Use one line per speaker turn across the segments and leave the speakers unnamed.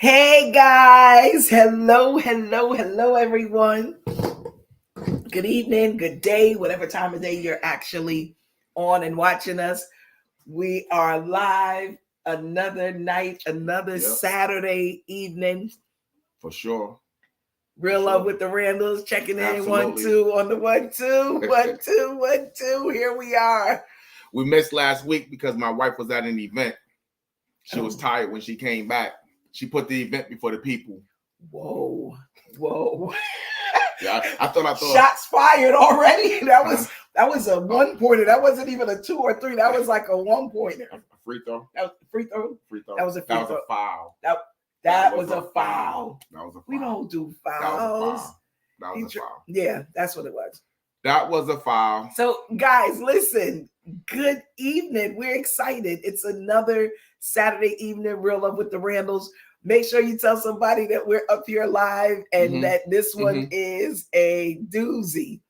Hey guys, hello everyone. Good evening, good day, whatever time of day you're actually on and watching us. We are live another night, another Saturday evening.
For sure.
Real Love with the Randall'S checking in. Absolutely. 1 2 on the 1 2 1 2 1 2. Here we are.
We missed last week because my wife was at an event. She was tired when she came back. She put the event before the people.
Whoa.
Yeah, I thought
shots fired already. That was a 1-pointer. That wasn't even a 2 or 3. That was like a 1-pointer.
A free throw.
That was a free throw.
That was a free throw.
That was a foul.
That
was a foul.
That was a foul.
We don't do fouls.
That was a foul.
Yeah, that's what it was.
That was a foul.
So, guys, listen. Good evening. We're excited. It's another Saturday evening, Real Love with the Randall'S. Make sure you tell somebody that we're up here live and that this one is a doozy.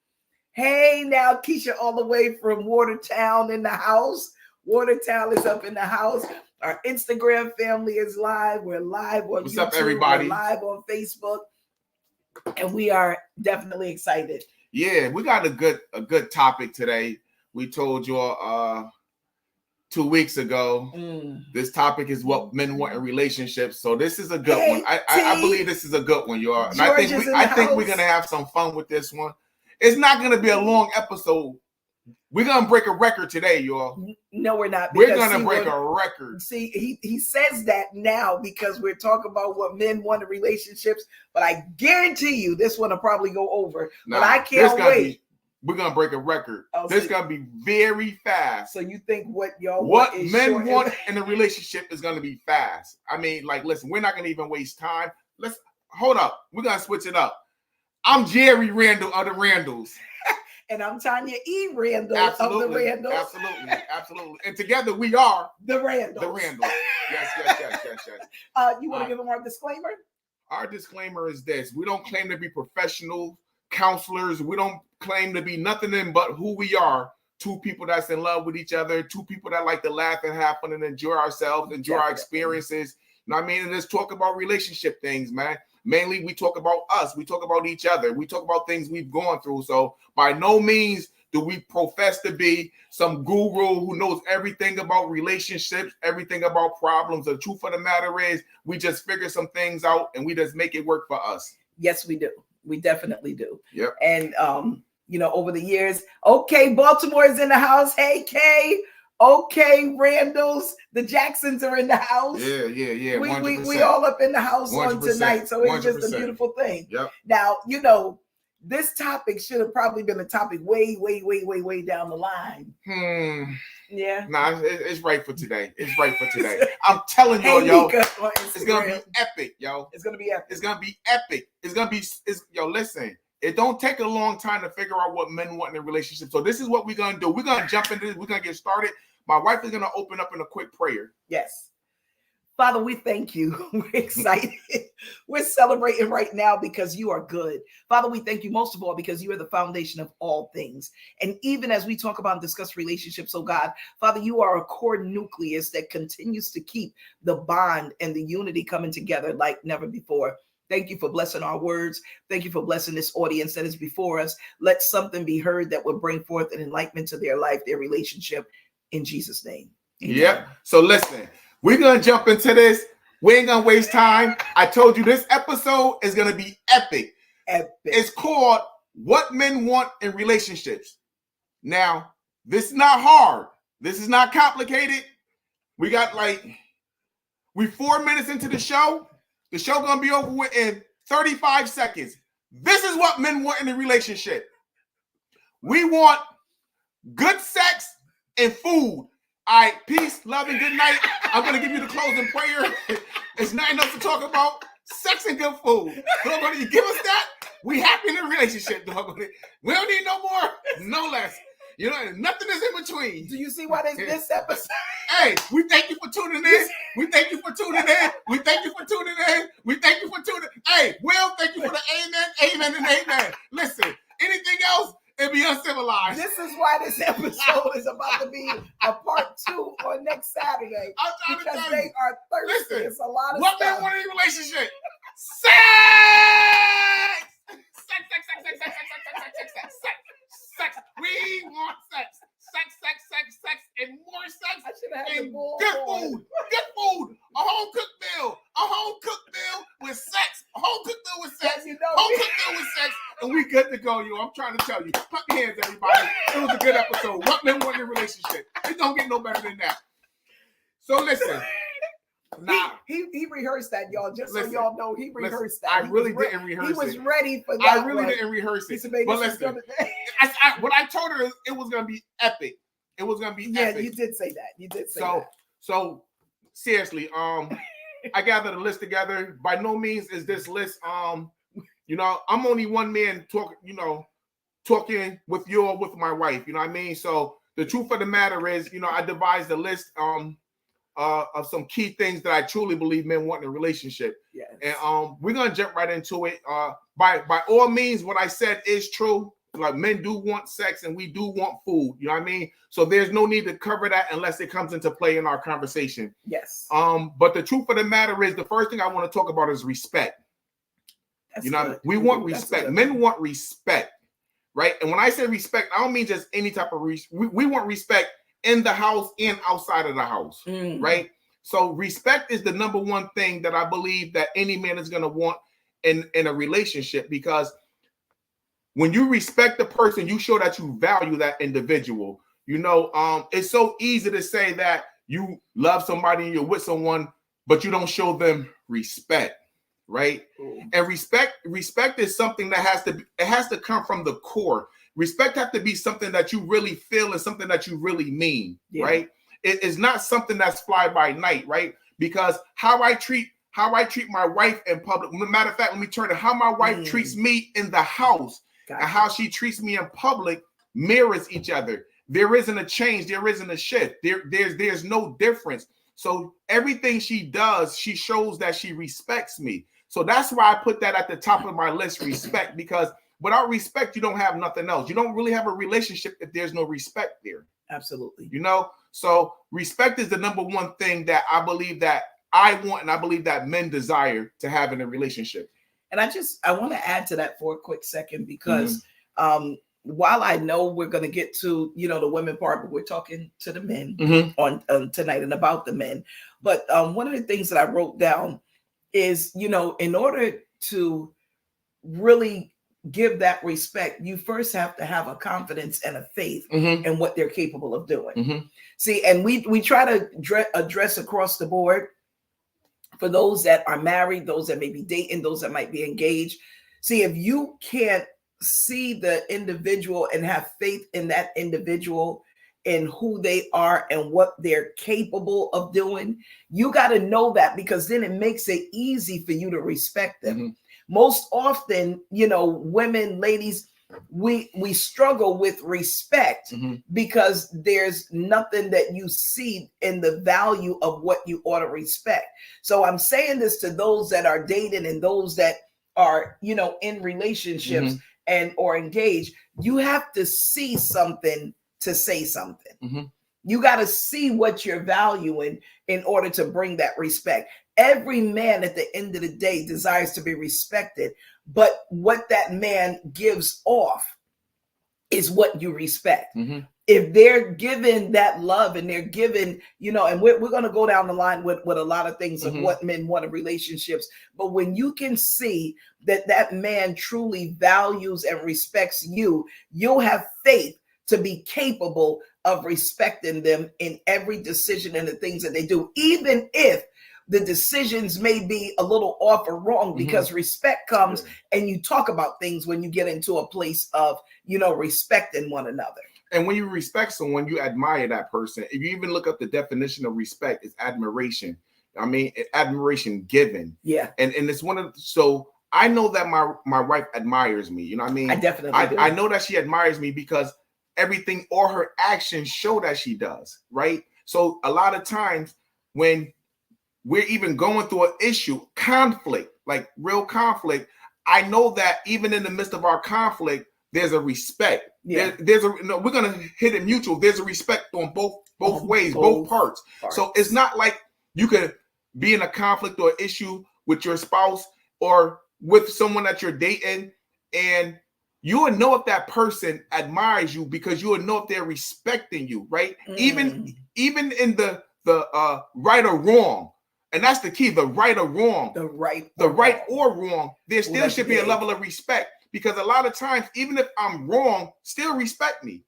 Hey, now, Keisha, all the way from Watertown in the house. Watertown is up in the house. Our Instagram family is live. We're live on
What's
YouTube.
Up, everybody?
We're live on Facebook. And we are definitely excited.
Yeah, we got a good topic today. We told you all 2 weeks ago. This topic is what men want in relationships. So this is a good one. I believe this is a good one, y'all. And I think we're gonna have some fun with this one. It's not gonna be a long episode. We're gonna break a record today, y'all.
No, we're not.
We're gonna break a record.
See, he says that now because we're talking about what men want in relationships. But I guarantee you, this one will probably go over. But I can't wait.
we're gonna break a record.
Oh,
This is gonna be very fast.
So you think what y'all
what
want is
men want in a relationship is gonna be fast. I mean, like, listen, we're not gonna even waste time. Let's hold up. We're gonna switch it up. I'm Jerry Randall of the Randall'S.
And I'm Tanya E. Randall
Absolutely,
of the Randall'S.
Absolutely, absolutely. And together we are
the Randall'S.
The Randall'S. Yes.
You want to give them our disclaimer?
Our disclaimer is this: we don't claim to be professional counselors. We don't claim to be nothing but who we are. Two people that's in love with each other. Two people that like to laugh and have fun and enjoy ourselves, enjoy our experiences. You know what I mean? And let's talk about relationship things, man. Mainly, we talk about us. We talk about each other. We talk about things we've gone through. So by no means do we profess to be some guru who knows everything about relationships, everything about problems. The truth of the matter is we just figure some things out and we just make it work for us.
Yes, we do. We definitely do.
Yep.
And, over the years, okay, Baltimore is in the house. Hey, Kay. Okay, Randall'S, the Jacksons are in the house.
Yeah.
We all up in the house on tonight, so it's just a beautiful thing.
Yep.
Now, this topic should have probably been a topic way down the line. Yeah.
Nah, it's right for today. It's right for today. I'm telling y'all, yo, it's gonna be epic, yo.
It's gonna be epic.
It's gonna be epic. It's gonna be. Listen. It don't take a long time to figure out what men want in a relationship. So this is what we're gonna do. We're gonna jump into this. We're gonna get started. My wife is gonna open up in a quick prayer.
Yes. Father, we thank you. We're excited. We're celebrating right now because you are good. Father, we thank you most of all because you are the foundation of all things. And even as we talk about and discuss relationships, oh God, Father, you are a core nucleus that continues to keep the bond and the unity coming together like never before. Thank you for blessing our words. Thank you for blessing this audience that is before us. Let something be heard that will bring forth an enlightenment to their life, their relationship, in Jesus' name. Amen.
Yep. So listen, we're going to jump into this. We ain't going to waste time. I told you this episode is going to be epic. It's called What Men Want in Relationships. Now, this is not hard. This is not complicated. We 4 minutes into the show. The show gonna be over with in 35 seconds. This is what men want in a relationship. We want good sex and food. All right, peace, love, and good night. I'm gonna give you the closing prayer. There's nothing else to talk about. Sex and good food. Dog, you give us that? We happy in a relationship, dog. We don't need no more, no less. Nothing is in between.
Do you see why this episode?
Hey, we thank you for tuning in. We thank you for tuning in. We thank you for tuning in. We thank you for tuning in. Hey, Will, thank you for the amen, and amen. Listen, anything else, it'd be uncivilized.
This is why this episode is about to be a part 2 on next Saturday. Because they are thirsty.
Listen,
it's a lot of
what
stuff.
Men want in a relationship? Sex! Sex. We want sex. Sex, and more sex.
I should have had
and
good food.
Good food. A home cooked meal with sex. A home cooked meal with sex. Home cooked meal with sex. And we good to go, yo. I'm trying to tell you. Put your hands, everybody. It was a good episode. What men want in a relationship? It don't get no better than that. So listen. Nah.
He rehearsed that, y'all. Just so y'all know, he rehearsed that.
I really didn't rehearse it.
He was ready for that.
I really didn't rehearse it. But listen, what I told her is it was going to be epic. It was going to be epic.
Yeah, you did say that. You did say that.
So seriously, I gathered a list together. By no means is this list, I'm only one man talking with you or with my wife. You know what I mean? So the truth of the matter is, I devised a list of some key things that I truly believe men want in a relationship.
Yes.
And we're gonna jump right into it. By all means, what I said is true. Like, men do want sex and we do want food. You know what I mean? So there's no need to cover that unless it comes into play in our conversation.
Yes.
But the truth of the matter is, the first thing I want to talk about is respect.
That's
good. We want respect. Men want respect, right? And when I say respect, I don't mean just any type of respect. We want respect in the house and outside of the house, right? So respect is the number one thing that I believe that any man is going to want in a relationship, because when you respect the person, you show that you value that individual. It's so easy to say that you love somebody and you're with someone, but you don't show them respect, right? And respect is something that has to come from the core. respect have to be something that you really feel and something that you really mean, right? It is not something that's fly by night, right? Because how I treat my wife in public. Matter of fact, let me turn to how my wife treats me in the house and how she treats me in public mirrors each other. There isn't a change. There isn't a shift. There's no difference. So everything she does, she shows that she respects me. So that's why I put that at the top of my list, respect, because without respect, you don't have nothing else. You don't really have a relationship if there's no respect there.
Absolutely.
You know, so respect is the number one thing that I believe that I want, and I believe that men desire to have in a relationship.
And I want to add to that for a quick second, because while I know we're going to get to, the women part, but we're talking to the men on tonight and about the men. But one of the things that I wrote down is, in order to really give that respect, you first have to have a confidence and a faith in what they're capable of doing. See, and we try to address across the board for those that are married, those that may be dating, those that might be engaged. See, if you can't see the individual and have faith in that individual and who they are and what they're capable of doing, you got to know that, because then it makes it easy for you to respect them. Most often, women, ladies, we struggle with respect because there's nothing that you see in the value of what you ought to respect. So I'm saying this to those that are dating and those that are, in relationships and or engaged. You have to see something to say something. You got to see what you're valuing in order to bring that respect. Every man at the end of the day desires to be respected, but what that man gives off is what you respect. If they're given that love and they're given, and we're going to go down the line with a lot of things of what men want in relationships. But when you can see that that man truly values and respects you, you'll have faith to be capable of respecting them in every decision and the things that they do, even if the decisions may be a little off or wrong, because respect comes and you talk about things when you get into a place of, respecting one another.
And when you respect someone, you admire that person. If you even look up the definition of respect, it's admiration. I mean, admiration given.
Yeah.
And it's so I know that my wife admires me. You know what I mean?
I definitely do.
I know that she admires me because everything or her actions show that she does, right? So a lot of times when we're even going through an issue, conflict, like real conflict, I know that even in the midst of our conflict, there's a respect.
Yeah.
We're gonna hit it mutual. There's a respect on both ways, both parts. So it's not like you could be in a conflict or issue with your spouse or with someone that you're dating, and you will know if that person admires you because you will know if they're respecting you, right? Even in the right or wrong. And that's the key, the right or wrong.
The right
or wrong, there still should be a level of respect, because a lot of times, even if I'm wrong, still respect me,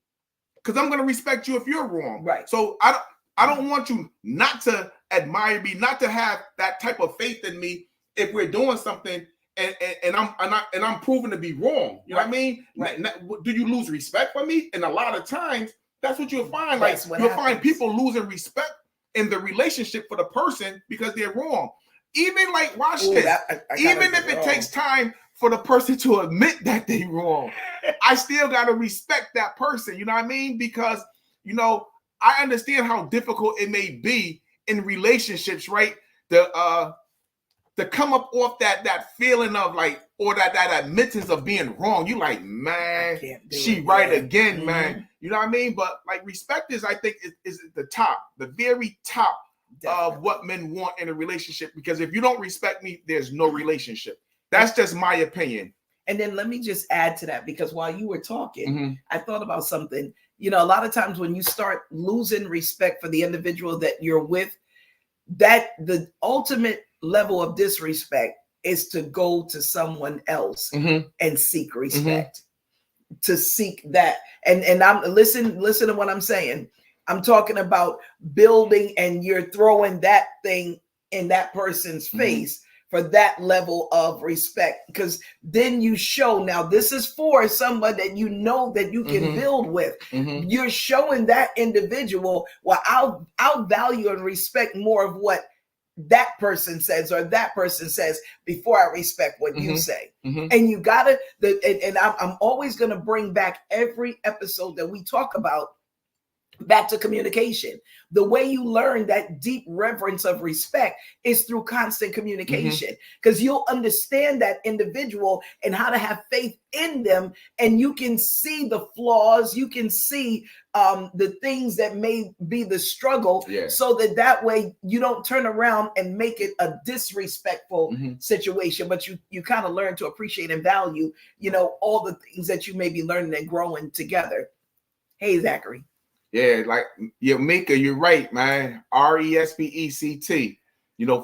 because I'm going to respect you if you're wrong.
Right.
So I don't want you not to admire me, not to have that type of faith in me if we're doing something and I'm proven to be wrong. You know what I mean?
Right.
Do you lose respect for me? And a lot of times, that's what you'll find.
That's
like you'll find people losing respect in the relationship for the person because they're wrong. Even like, watch this. Even if it takes time for the person to admit that they're wrong, I still got to respect that person. You know what I mean? Because, I understand how difficult it may be in relationships, right? To come up off that feeling of like, or that admittance of being wrong. You like, man, she right again, man. You know what I mean? But like, respect is, I think, is the top, the very top of what men want in a relationship. Because if you don't respect me, there's no relationship. That's just my opinion.
And then let me just add to that, because while you were talking, I thought about something. A lot of times when you start losing respect for the individual that you're with, that the ultimate level of disrespect is to go to someone else and seek respect, to seek that. And I'm listen to what I'm saying. I'm talking about building, and you're throwing that thing in that person's face for that level of respect, because then you show, now this is for someone that you know that you can build with. You're showing that individual, well, I'll value and respect more of what that person says or that person says before I respect what you say. And you gotta, and I'm always gonna bring back every episode that we talk about back to communication. The way you learn that deep reverence of respect is through constant communication, because you'll understand that individual and how to have faith in them, and you can see the flaws, you can see the things that may be the struggle, so that way you don't turn around and make it a disrespectful situation, but you kind of learn to appreciate and value, all the things that you may be learning and growing together. Hey, Zachary.
Yeah, like Mika, you're right, man. RESPECT.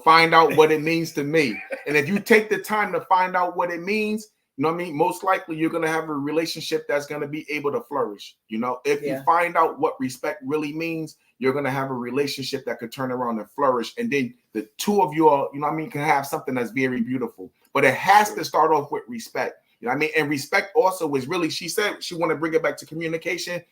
Find out what it means to me. And if you take the time to find out what it means, most likely you're going to have a relationship that's going to be able to flourish. If you find out what respect really means, you're going to have a relationship that could turn around and flourish. And then the two of you all, can have something that's very beautiful. But it has to start off with respect. And respect also is really, she said she want to bring it back to communication.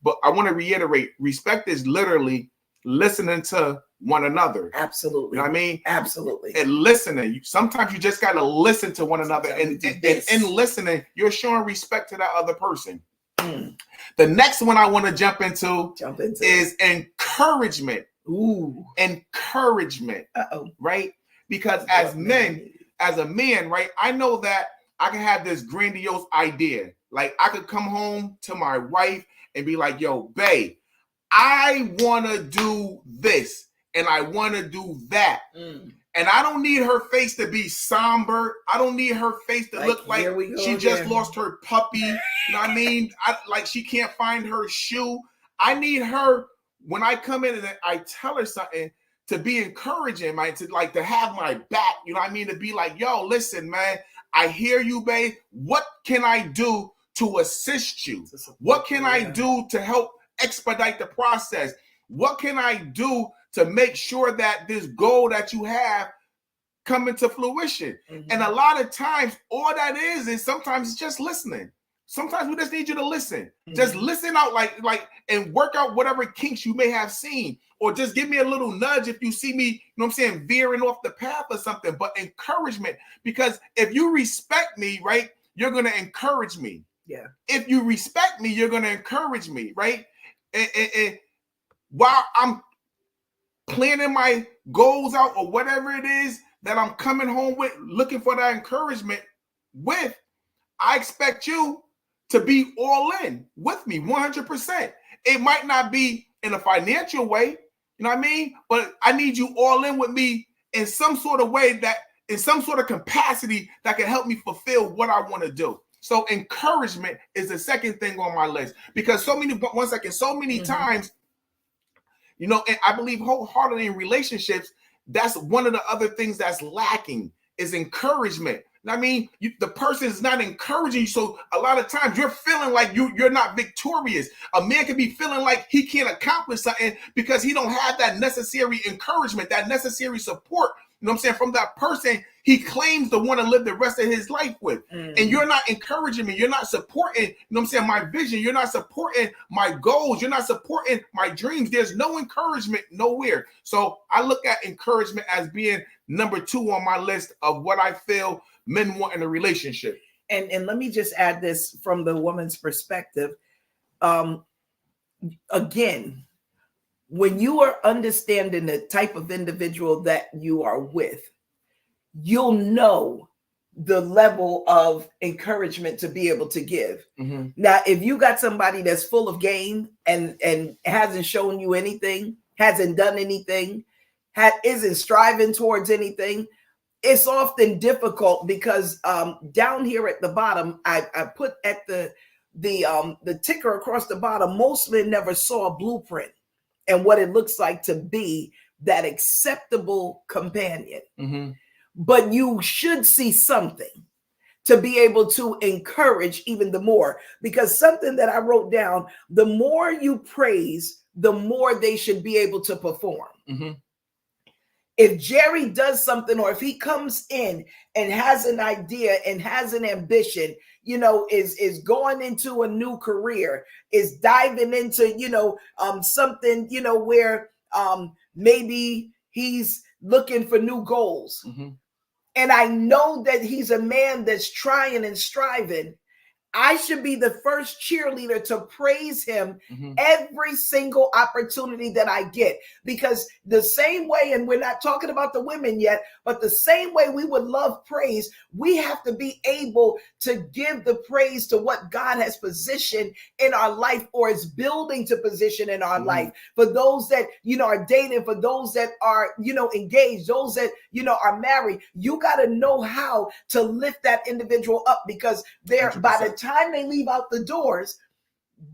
But I want to reiterate, respect is literally listening to one another.
Absolutely. Absolutely.
And listening. Sometimes you just got to listen to one another. And in listening, you're showing respect to that other person. The next one I want to jump into is encouragement.
Ooh.
Encouragement. Right? Because as a man, right, I know that I can have this grandiose idea. Like I could come home to my wife and be like, yo, babe, I want to do this and I want to do that. And I don't need her face to be somber. I don't need her face to look like she just lost her puppy. You know what I mean? Like she can't find her shoe. I need her, when I come in and I tell her something, to be encouraging, man, to have my back. You know what I mean? To be like, yo, listen, man, I hear you, babe. What can I do to assist you? What can I do to help expedite the process? What can I do to make sure that this goal that you have come into fruition? And a lot of times, all that is sometimes it's just listening. Sometimes we just need you to listen. Just listen out, like, and work out whatever kinks you may have seen, or just give me a little nudge if you see me, veering off the path or something. But encouragement, because if you respect me, right, you're going to encourage me.
Yeah.
If you respect me, you're going to encourage me, right? And while I'm planning my goals out or whatever it is that I'm coming home with, looking for that encouragement with, I expect you to be all in with me 100%. It might not be in a financial way, you know what I mean? But I need you all in with me in some sort of way, that in some sort of capacity that can help me fulfill what I want to do. So encouragement is the second thing on my list, because so many times, and I believe wholeheartedly in relationships, that's one of the other things that's lacking is encouragement. I mean, the person is not encouraging you. So a lot of times you're feeling like you're not victorious. A man can be feeling like he can't accomplish something because he don't have that necessary encouragement, that necessary support, from that person he claims to want to live the rest of his life with. And you're not encouraging me. You're not supporting, my vision. You're not supporting my goals. You're not supporting my dreams. There's no encouragement nowhere. So I look at encouragement as being number 2 on my list of what I feel men want in a relationship.
And let me just add this from the woman's perspective. Again, when you are understanding the type of individual that you are with, you'll know the level of encouragement to be able to give. Now, if you got somebody that's full of game and hasn't shown you anything, hasn't done anything, isn't striving towards anything, it's often difficult, because down here at the bottom, I put at the ticker across the bottom, most men never saw a blueprint and what it looks like to be that acceptable companion. But you should see something to be able to encourage even the more, because something that I wrote down, the more you praise, the more they should be able to perform. If Jerry does something, or if he comes in and has an idea and has an ambition, is going into a new career, is diving into, something, where maybe he's looking for new goals.
Mm-hmm.
And I know that he's a man that's trying and striving. I should be the first cheerleader to praise him every single opportunity that I get, because the same way, and we're not talking about the women yet, but the same way we would love praise, we have to be able to give the praise to what God has positioned in our life, or is building to position in our life. For those that, are dating, for those that are, engaged, those that, are married, you got to know how to lift that individual up, because they're
100%.
by the time they leave out the doors,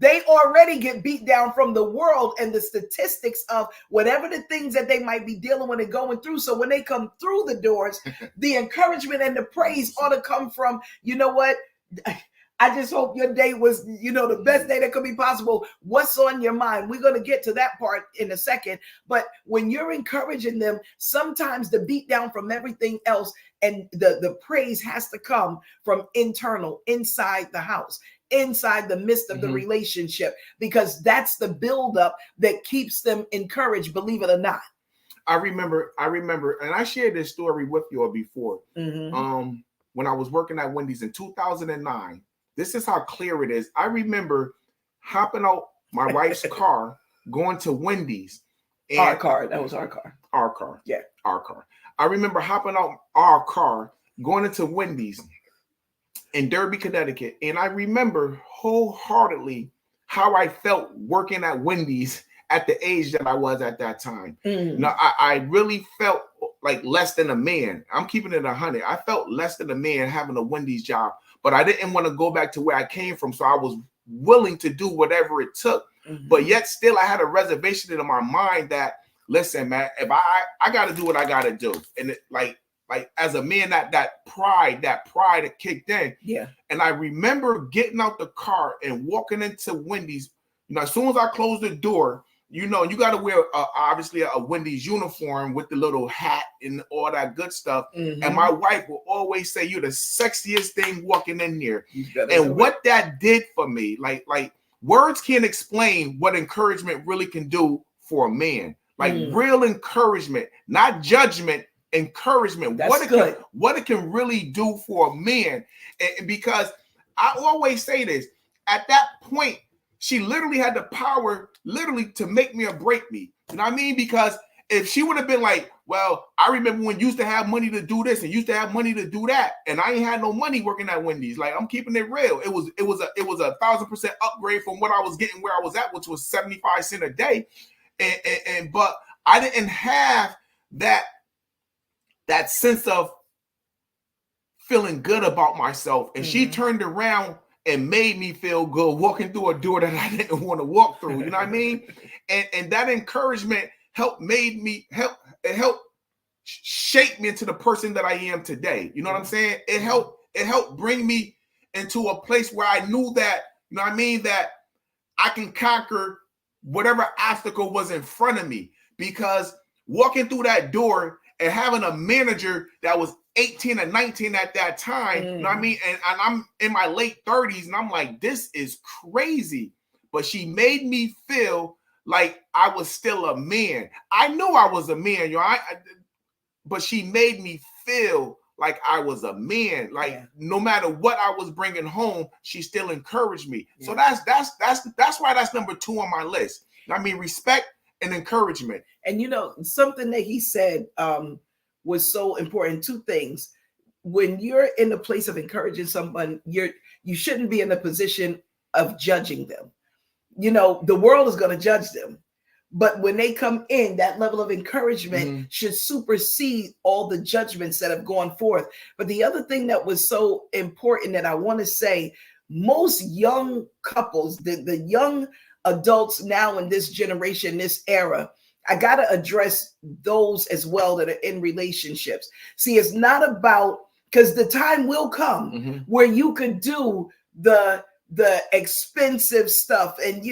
they already get beat down from the world and the statistics of whatever the things that they might be dealing with and going through. So when they come through the doors, the encouragement and the praise ought to come from, you know what? I just hope your day was, the best day that could be possible. What's on your mind? We're going to get to that part in a second. But when you're encouraging them, sometimes the beat down from everything else and the praise has to come from internal, inside the house, inside the midst of the relationship, because that's the buildup that keeps them encouraged, believe it or not.
I remember, and I shared this story with you all before. When I was working at Wendy's in 2009, this is how clear it is. I remember hopping out my wife's car, going to Wendy's. And
our car. That was our car.
Our car.
Yeah.
Our car. I remember hopping out our car, going into Wendy's in Derby, Connecticut. And I remember wholeheartedly how I felt working at Wendy's at the age that I was at that time. Now, I really felt like less than a man. I'm keeping it 100. I felt less than a man having a Wendy's job, but I didn't want to go back to where I came from. So I was willing to do whatever it took. But yet still I had a reservation in my mind that, listen, man, if I got to do what I got to do. And like as a man, that pride that kicked in.
Yeah.
And I remember getting out the car and walking into Wendy's. As soon as I closed the door, you got to wear obviously a Wendy's uniform with the little hat and all that good stuff. And my wife will always say, "You're the sexiest thing walking in here." And what that did for me, like words can't explain what encouragement really can do for a man. Like real encouragement, not judgment, encouragement.
That's
what it can really do for a man. And because I always say this, at that point, she literally had the power to make me or break me. You know what I mean? Because if she would have been like, well, I remember when you used to have money to do this and used to have money to do that, and I ain't had no money working at Wendy's. Like, I'm keeping it real. It was a 1,000% upgrade from what I was getting where I was at, which was 75 cents a day. But I didn't have that sense of feeling good about myself. And she turned around and made me feel good walking through a door that I didn't want to walk through. You know what I mean? And that encouragement helped shape me into the person that I am today. You know what I'm saying? It helped bring me into a place where I knew that, you know what I mean, that I can conquer whatever obstacle was in front of me. Because walking through that door and having a manager that was 18 and 19 at that time, you know what I mean? And I'm in my late 30s and I'm like, this is crazy. But she made me feel like I was still a man. I knew I was a man, but she made me feel like I was a man. Like no matter what I was bringing home, she still encouraged me. Yeah. So that's why that's number 2 on my list. I mean, respect and encouragement.
And something that he said was so important. 2 things. When you're in the place of encouraging someone, you shouldn't be in a position of judging them. The world is going to judge them. But when they come in, that level of encouragement should supersede all the judgments that have gone forth. But the other thing that was so important that I want to say, most young couples, the young adults now in this generation, this era, I got to address those as well that are in relationships. See, it's not about, because the time will come where you could do the expensive stuff and,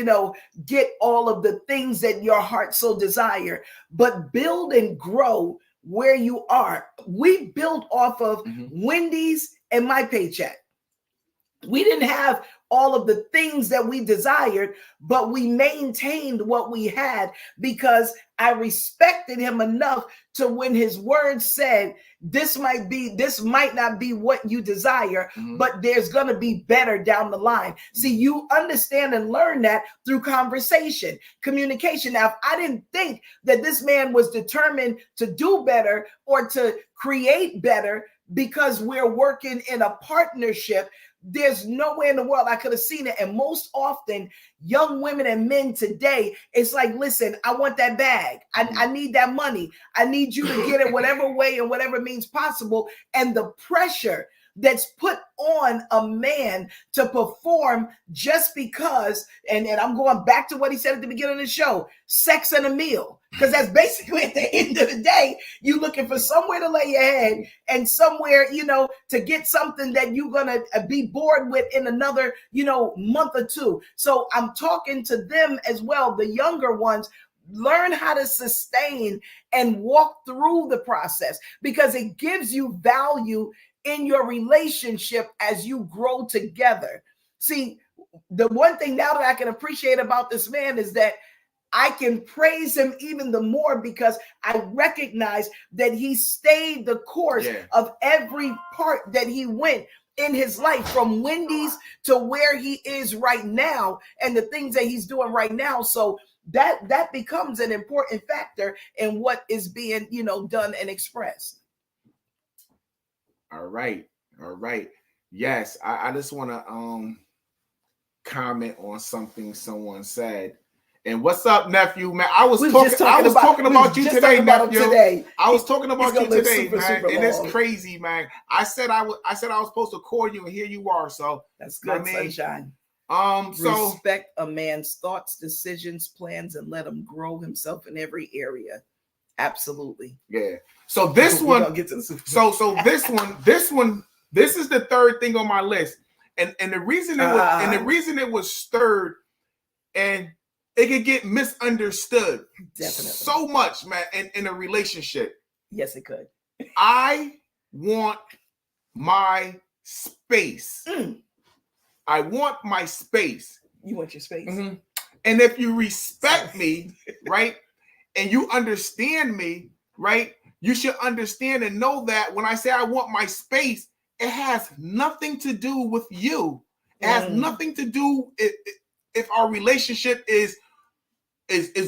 get all of the things that your heart so desire, but build and grow where you are. We built off of Wendy's and my paycheck. We didn't have all of the things that we desired, but we maintained what we had because I respected him enough to, when his word said, this might not be what you desire, but there's going to be better down the line. See, you understand and learn that through conversation, communication. Now, if I didn't think that this man was determined to do better or to create better because we're working in a partnership, there's no way in the world I could have seen it. And most often, young women and men today, it's like, listen, I want that bag. I need that money. I need you to get it whatever way and whatever means possible. And the pressure that's put on a man to perform just because, and I'm going back to what he said at the beginning of the show, sex and a meal. Because that's basically, at the end of the day, you looking for somewhere to lay your head and somewhere, to get something that you're going to be bored with in another, month or two. So I'm talking to them as well, the younger ones. Learn how to sustain and walk through the process, because it gives you value in your relationship as you grow together. See, the one thing now that I can appreciate about this man is that I can praise him even the more because I recognize that he stayed the course of every part that he went in his life, from Wendy's to where he is right now and the things that he's doing right now. So that becomes an important factor in what is being, done and expressed.
All right. Yes, I just want to comment on something someone said. And what's up, nephew, man? I was talking about you today, nephew. I was talking about you today, man. And it's crazy, man. I said I was supposed to call you, and here you are. So
that's good, sunshine.
So
respect a man's thoughts, decisions, plans, and let him grow himself in every area. Absolutely.
Yeah. So this one, this is the third thing on my list, and the reason it was stirred, and it could get misunderstood so much, man, in a relationship.
Yes, it could.
I want my space. I want my space.
You want your space.
And if you respect me, right, and you understand me, right, you should understand and know that when I say I want my space, it has nothing to do with you. It has nothing to do if our relationship is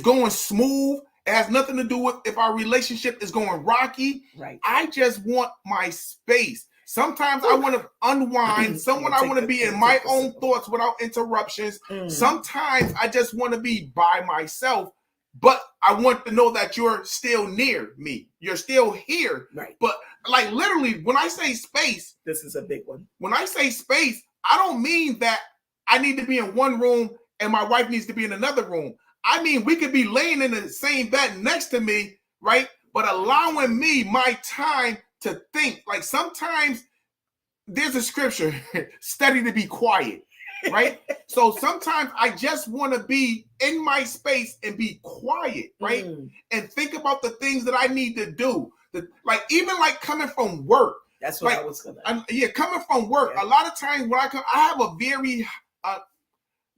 going smooth. It has nothing to do with if our relationship is going rocky.
Right.
I just want my space. Sometimes I want to unwind. I want to be in my own thoughts without interruptions. Sometimes I just want to be by myself, but I want to know that you're still near me. You're still here.
Right.
But like literally, when I say space,
this is a big one.
When I say space, I don't mean that I need to be in one room and my wife needs to be in another room. I mean, we could be laying in the same bed next to me, right? But allowing me my time to think. Like sometimes there's a scripture, study to be quiet, right? So sometimes I just want to be in my space and be quiet, right? And think about the things that I need to do. Even coming from work.
That's what I was going to.
Coming from work. Yeah. A lot of times when I have a very,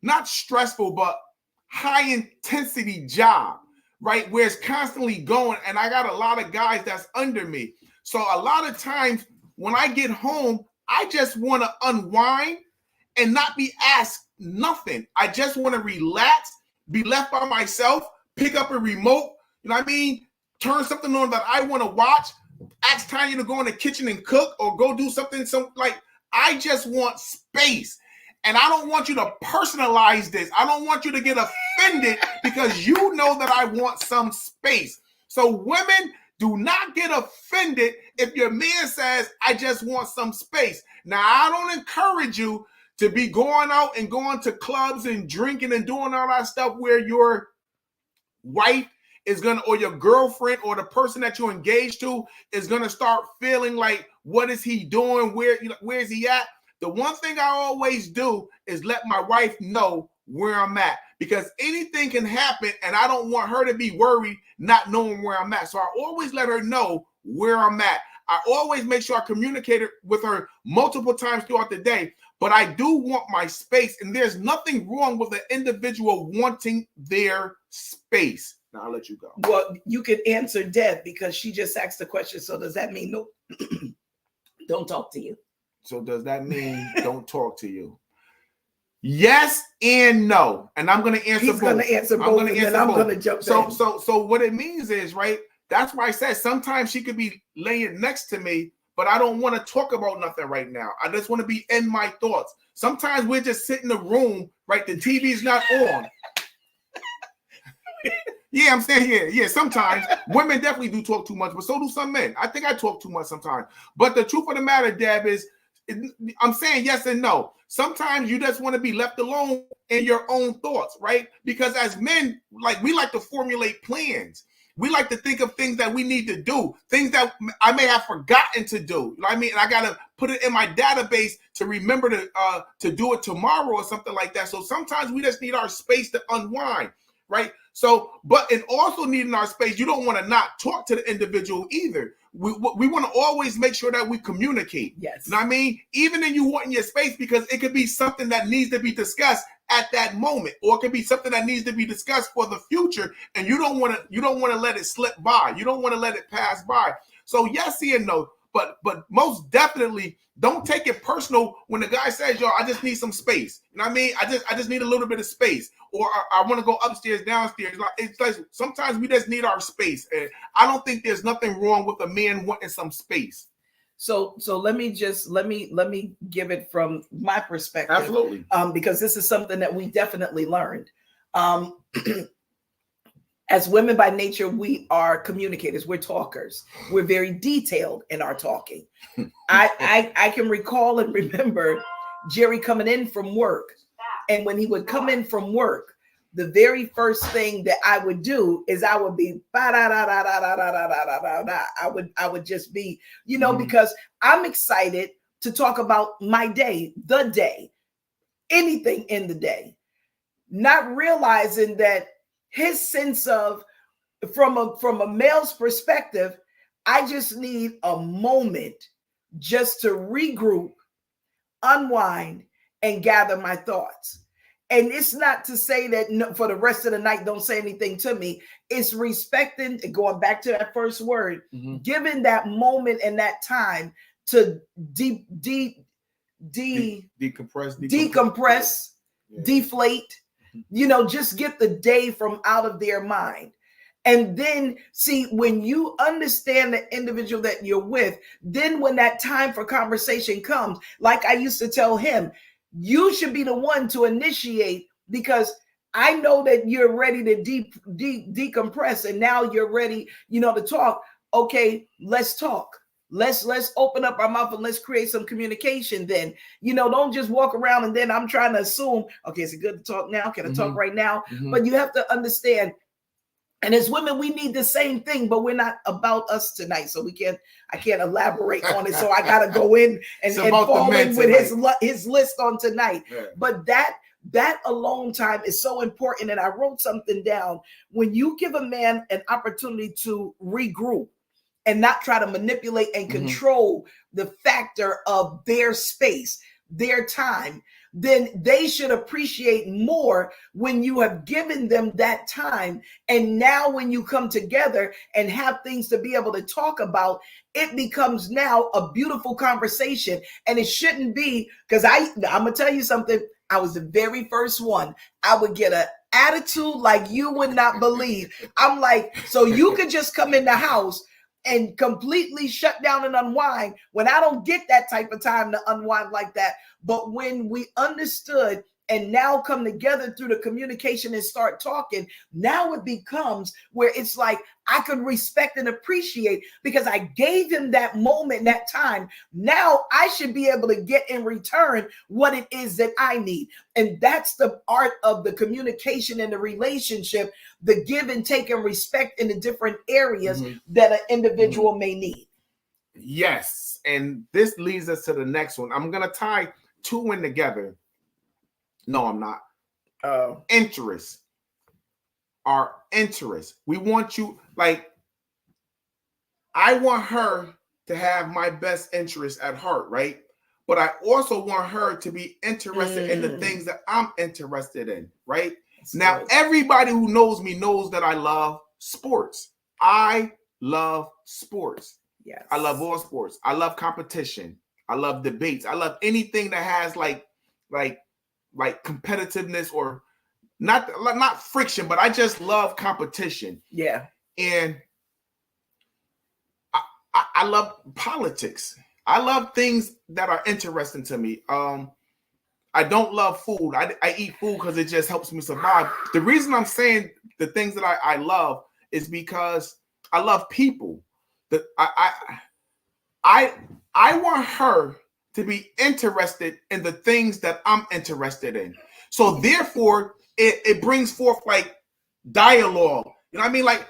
not stressful, but high intensity job, right? Where it's constantly going, and I got a lot of guys that's under me. So a lot of times when I get home, I just want to unwind and not be asked nothing. I just want to relax, be left by myself, pick up a remote, you know what I mean? Turn something on that I want to watch, ask Tanya to go in the kitchen and cook or go do something. I just want space. And I don't want you to personalize this. I don't want you to get offended because you know that I want some space. So women, do not get offended if your man says, I just want some space. Now, I don't encourage you to be going out and going to clubs and drinking and doing all that stuff where your wife is going to, or your girlfriend or the person that you're engaged to is going to start feeling like, what is he doing? Where is he at? The one thing I always do is let my wife know where I'm at, because anything can happen and I don't want her to be worried not knowing where I'm at. So I always let her know where I'm at. I always make sure I communicate with her multiple times throughout the day, but I do want my space, and there's nothing wrong with an individual wanting their space. Now I'll let you go.
Well, you could answer Deb because she just asked the question. So does that mean no? Don't talk to you?
So does that mean don't talk to you? Yes and no. And I'm going to answer both.
He's going to answer both, and then I'm going to jump in.
So what it means is, right, that's why I said sometimes she could be laying next to me, but I don't want to talk about nothing right now. I just want to be in my thoughts. Sometimes we're just sitting in the room, right? The TV's not on. Yeah, I'm saying here. Yeah, sometimes women definitely do talk too much, but so do some men. I think I talk too much sometimes. But the truth of the matter, Deb, is I'm saying yes and no. Sometimes you just want to be left alone in your own thoughts, right? Because as men, like, we like to formulate plans. We like to think of things that we need to do, things that I may have forgotten to do. You know what I mean? And I got to put it in my database to remember to do it tomorrow or something like that. So sometimes we just need our space to unwind, right? So, but in also needing our space, you don't want to not talk to the individual either. We want to always make sure that we communicate.
Yes.
You know what I mean? Even in you wanting your space, because it could be something that needs to be discussed at that moment, or it could be something that needs to be discussed for the future, and you don't want to let it slip by. You don't want to let it pass by. So yes and no, but most definitely don't take it personal when the guy says, "Yo, I just need some space." You know what I mean? I just need a little bit of space, or I want to go upstairs, downstairs. It's like sometimes we just need our space, and I don't think there's nothing wrong with a man wanting some space.
So let me give it from my perspective.
Absolutely.
Because this is something that we definitely learned. As women by nature, we are communicators. We're talkers. We're very detailed in our talking. I can recall and remember Jerry coming in from work, and when he would come in from work, the very first thing that I would do is I would be I would just be, because I'm excited to talk about my day, the day, anything in the day, not realizing that his sense of from a male's perspective, I just need a moment just to regroup, unwind, and gather my thoughts. And it's not to say that for the rest of the night, don't say anything to me. It's respecting, going back to that first word, giving that moment and that time to decompress, deflate, just get the day from out of their mind. And then see, when you understand the individual that you're with, then when that time for conversation comes, like I used to tell him, you should be the one to initiate, because I know that you're ready to decompress, and now you're ready, to talk. Okay, let's talk. Let's open up our mouth and let's create some communication. Then, don't just walk around and then I'm trying to assume, okay, is it good to talk now? Can I talk right now? But you have to understand. And as women, we need the same thing, but we're not about us tonight. So I can't elaborate on it. So I got to go in and fall in with his list on tonight. Yeah. But that alone time is so important. And I wrote something down. When you give a man an opportunity to regroup and not try to manipulate and control the factor of their space, their time, then they should appreciate more when you have given them that time. And now when you come together and have things to be able to talk about, it becomes now a beautiful conversation. And it shouldn't be, because I'm going to tell you something. I was the very first one. I would get an attitude like you would not believe. I'm like, so you could just come in the house and completely shut down and unwind, when I don't get that type of time to unwind like that. But when we understood and now come together through the communication and start talking, now it becomes where it's like I can respect and appreciate, because I gave him that moment, that time. Now I should be able to get in return what it is that I need. And that's the art of the communication and the relationship, the give and take and respect in the different areas that an individual may need.
Yes. And this leads us to the next one. I'm going to tie two in together. No, I'm not. Interest. Our interest. We want you, like, I want her to have my best interest at heart, right? But I also want her to be interested in the things that I'm interested in, right? That's now, good. Everybody who knows me knows that I love sports. I love sports. Yes. I love all sports. I love competition. I love debates. I love anything that has like competitiveness, or not friction, but I just love competition. Yeah. And I love politics. I love things that are interesting to me. I don't love food. I eat food because it just helps me survive. The reason I'm saying the things that I love is because I love people. That I want her to be interested in the things that I'm interested in. So therefore, it brings forth like dialogue. You know what I mean? Like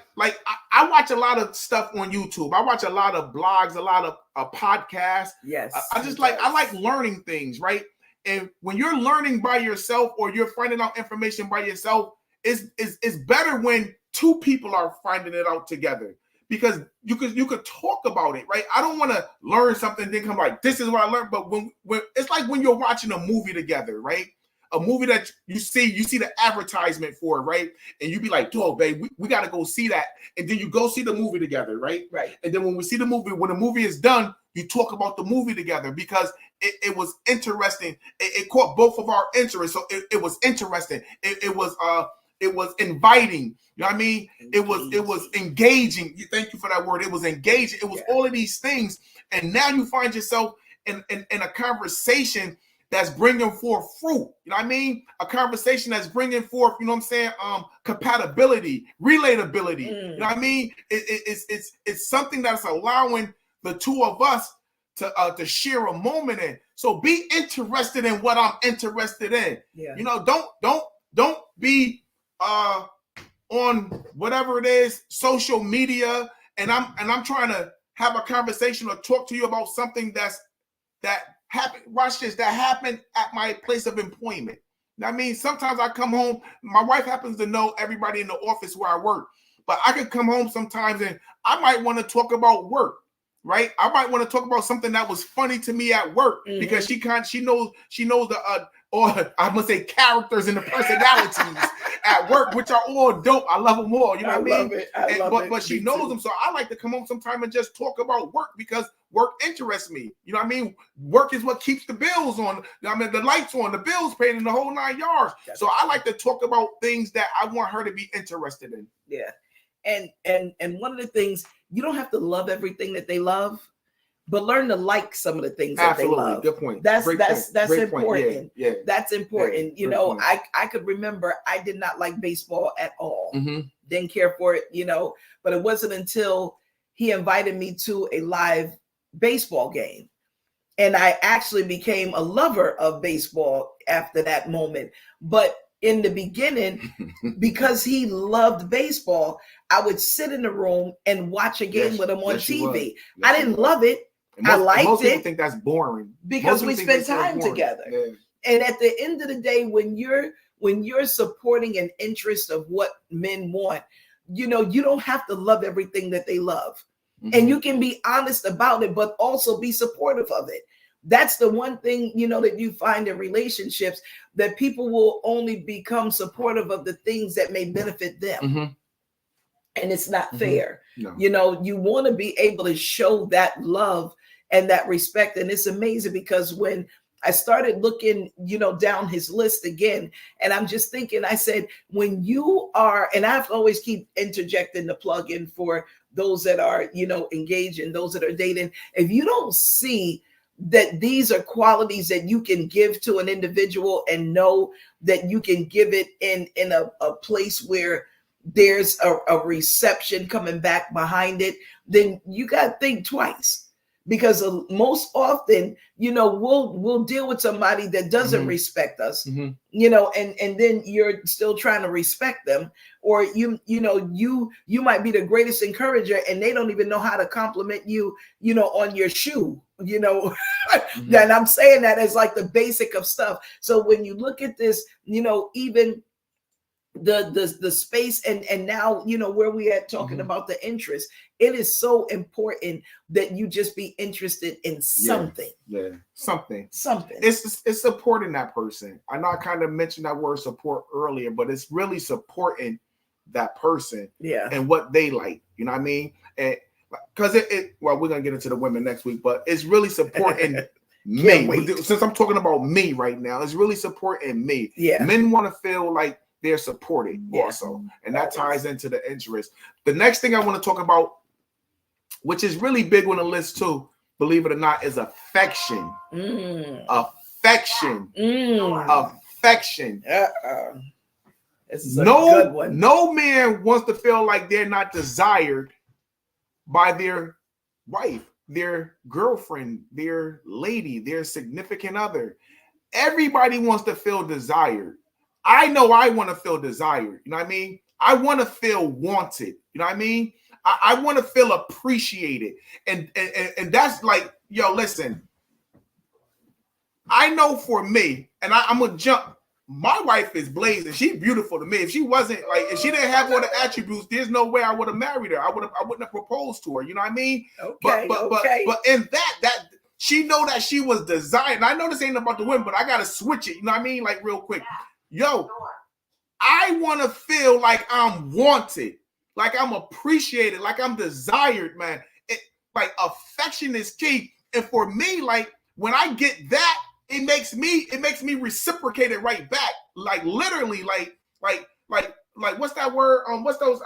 I watch a lot of stuff on YouTube. I watch a lot of blogs, a lot of podcasts. Yes. I like learning things, right? And when you're learning by yourself, or you're finding out information by yourself, it's better when two people are finding it out together, because you could talk about it, right? I don't want to learn something then come like, this is what I learned. But when it's like when you're watching a movie together, right? A movie that you see the advertisement for it, right? And you be like, "Dog, babe, we got to go see that." And then you go see the movie together, right? Right. And then when we see the movie, when the movie is done, you talk about the movie together, because it was interesting. It caught both of our interests. So it was interesting. It was inviting. You know what I mean? It was engaging. Thank you for that word. It was engaging. It was all of these things. And now you find yourself in a conversation that's bringing forth fruit. You know what I mean? A conversation that's bringing forth, you know what I'm saying? Compatibility, relatability. You know what I mean? It's something that's allowing the two of us to share a moment in. So be interested in what I'm interested in. Yeah. You know, don't be on whatever it is, social media, and I'm trying to have a conversation or talk to you about something that happened. Watch this. That happened at my place of employment. I mean, sometimes I come home. My wife happens to know everybody in the office where I work, but I could come home sometimes and I might want to talk about work, right? I might want to talk about something that was funny to me at work, because she knows the or I must say characters and the personalities at work, which are all dope. I love them all. You know what I mean? But she knows them, so I like to come home sometime and just talk about work, because work interests me. You know what I mean? Work is what keeps the bills on. I mean, the lights on, the bills paid, in the whole 9 yards. So I like to talk about things that I want her to be interested in. Yeah. And one of the things, you don't have to love everything that they love, but learn to like some of the things that they love. Good point. That's important. Yeah. That's important. Yeah. You know, I could remember I did not like baseball at all. Didn't care for it, you know, but it wasn't until he invited me to a live baseball game, and I actually became a lover of baseball after that moment. But in the beginning, because he loved baseball, I would sit in the room and watch a game with him on TV. I didn't love it. I liked most people think that's boring because we spent time together. Yeah. And at the end of the day, when you're supporting an interest of what men want, you know, you don't have to love everything that they love. And you can be honest about it, but also be supportive of it. That's the one thing, you know, that you find in relationships, that people will only become supportive of the things that may benefit them. And it's not fair. No. You know, you want to be able to show that love and that respect. And it's amazing, because when I started looking, you know, down his list again, and I'm just thinking, I said, when you are, and I have to always keep interjecting the plug in for those that are, you know, engaged and those that are dating. If you don't see that these are qualities that you can give to an individual, and know that you can give it in a place where there's a reception coming back behind it, then you got to think twice. Because most often, you know, we'll deal with somebody that doesn't respect us, you know, and then you're still trying to respect them, or you might be the greatest encourager and they don't even know how to compliment you, you know, on your shoe, you know. And I'm saying that as like the basic of stuff. So when you look at this, you know, even
the space and now, you know, where we at talking about the interest. It is so important that you just be interested in something.
Something.
It's
supporting that person. I know I kind of mentioned that word support earlier, but it's really supporting that person and what they like. You know what I mean? And because well, we're gonna get into the women next week, but it's really supporting me. Since I'm talking about me right now, it's really supporting me. Men want to feel like they're supported also, and that ties into the interest. The next thing I want to talk about, which is really big on the list too, believe it or not, is affection. Affection. Affection.
This is a good one.
No man wants to feel like they're not desired by their wife, their girlfriend, their lady, their significant other. Everybody wants to feel desired. I know I want to feel desired. You know what I mean? I want to feel wanted. You know what I mean? I want to feel appreciated. And that's like, yo, listen. I know for me, and I'm going to jump. My wife is blazing. She's beautiful to me. If she wasn't, like, if she didn't have all the attributes, there's no way I would have married her. I wouldn't have proposed to her. You know what I mean?
Okay.
But in that she know that she was designed. And I know this ain't about the women, but I gotta switch it. You know what I mean? Like real quick. Yo, I want to feel like I'm wanted, like I'm appreciated, like I'm desired, man. Like affection is key. And for me, like when I get that, it makes me reciprocate it right back. Like literally, like what's that word? What's those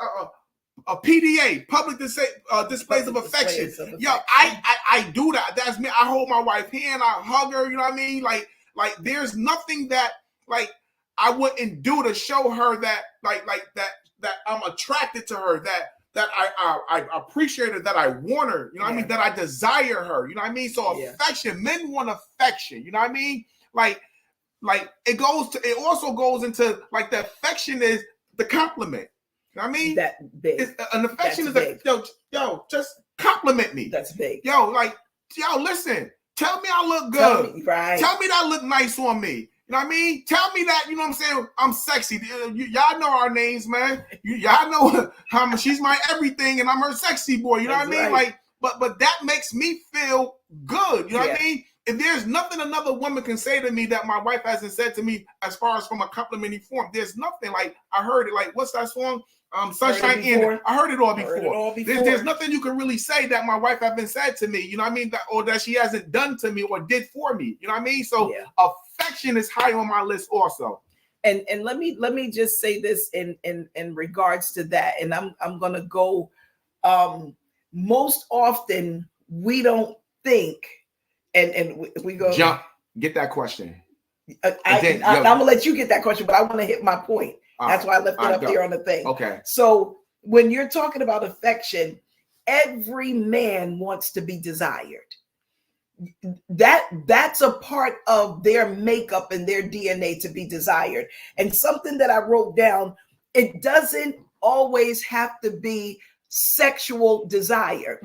a PDA, public displays of affection. Yo, I do that. That's me. I hold my wife's hand, I hug her, you know what I mean? Like there's nothing that like I wouldn't do to show her that like that I'm attracted to her, that I appreciate her, that I want her, you know what I mean? That I desire her, you know what I mean? So affection, men want affection, you know what I mean? Like it also goes into like the affection is the compliment. You know what I mean?
That big.
An affection is like, yo, just compliment me.
That's big.
Yo, listen, tell me I look good. Tell me that look nice on me. You know what I mean? Tell me that, you know what I'm saying? I'm sexy. Y'all know our names, man. Y'all know how she's my everything and I'm her sexy boy. You know what I mean? Right. Like, but that makes me feel good. You know what I mean? If there's nothing another woman can say to me that my wife hasn't said to me as far as from a complimenting form, there's nothing. Like, I heard it. Like, what's that song? Sunshine in. I heard it all before. There's nothing you can really say that my wife hasn't said to me, you know what I mean? Or that she hasn't done to me or did for me. You know what I mean? So affection is high on my list also.
And let me just say this in regards to that. And I'm gonna go most often we don't think and we go
jump, get that question.
I'm gonna let you get that question, but I want to hit my point. That's why I left it up there on the thing.
Okay.
So when you're talking about affection, every man wants to be desired. That's a part of their makeup and their DNA to be desired. And something that I wrote down, it doesn't always have to be sexual desire.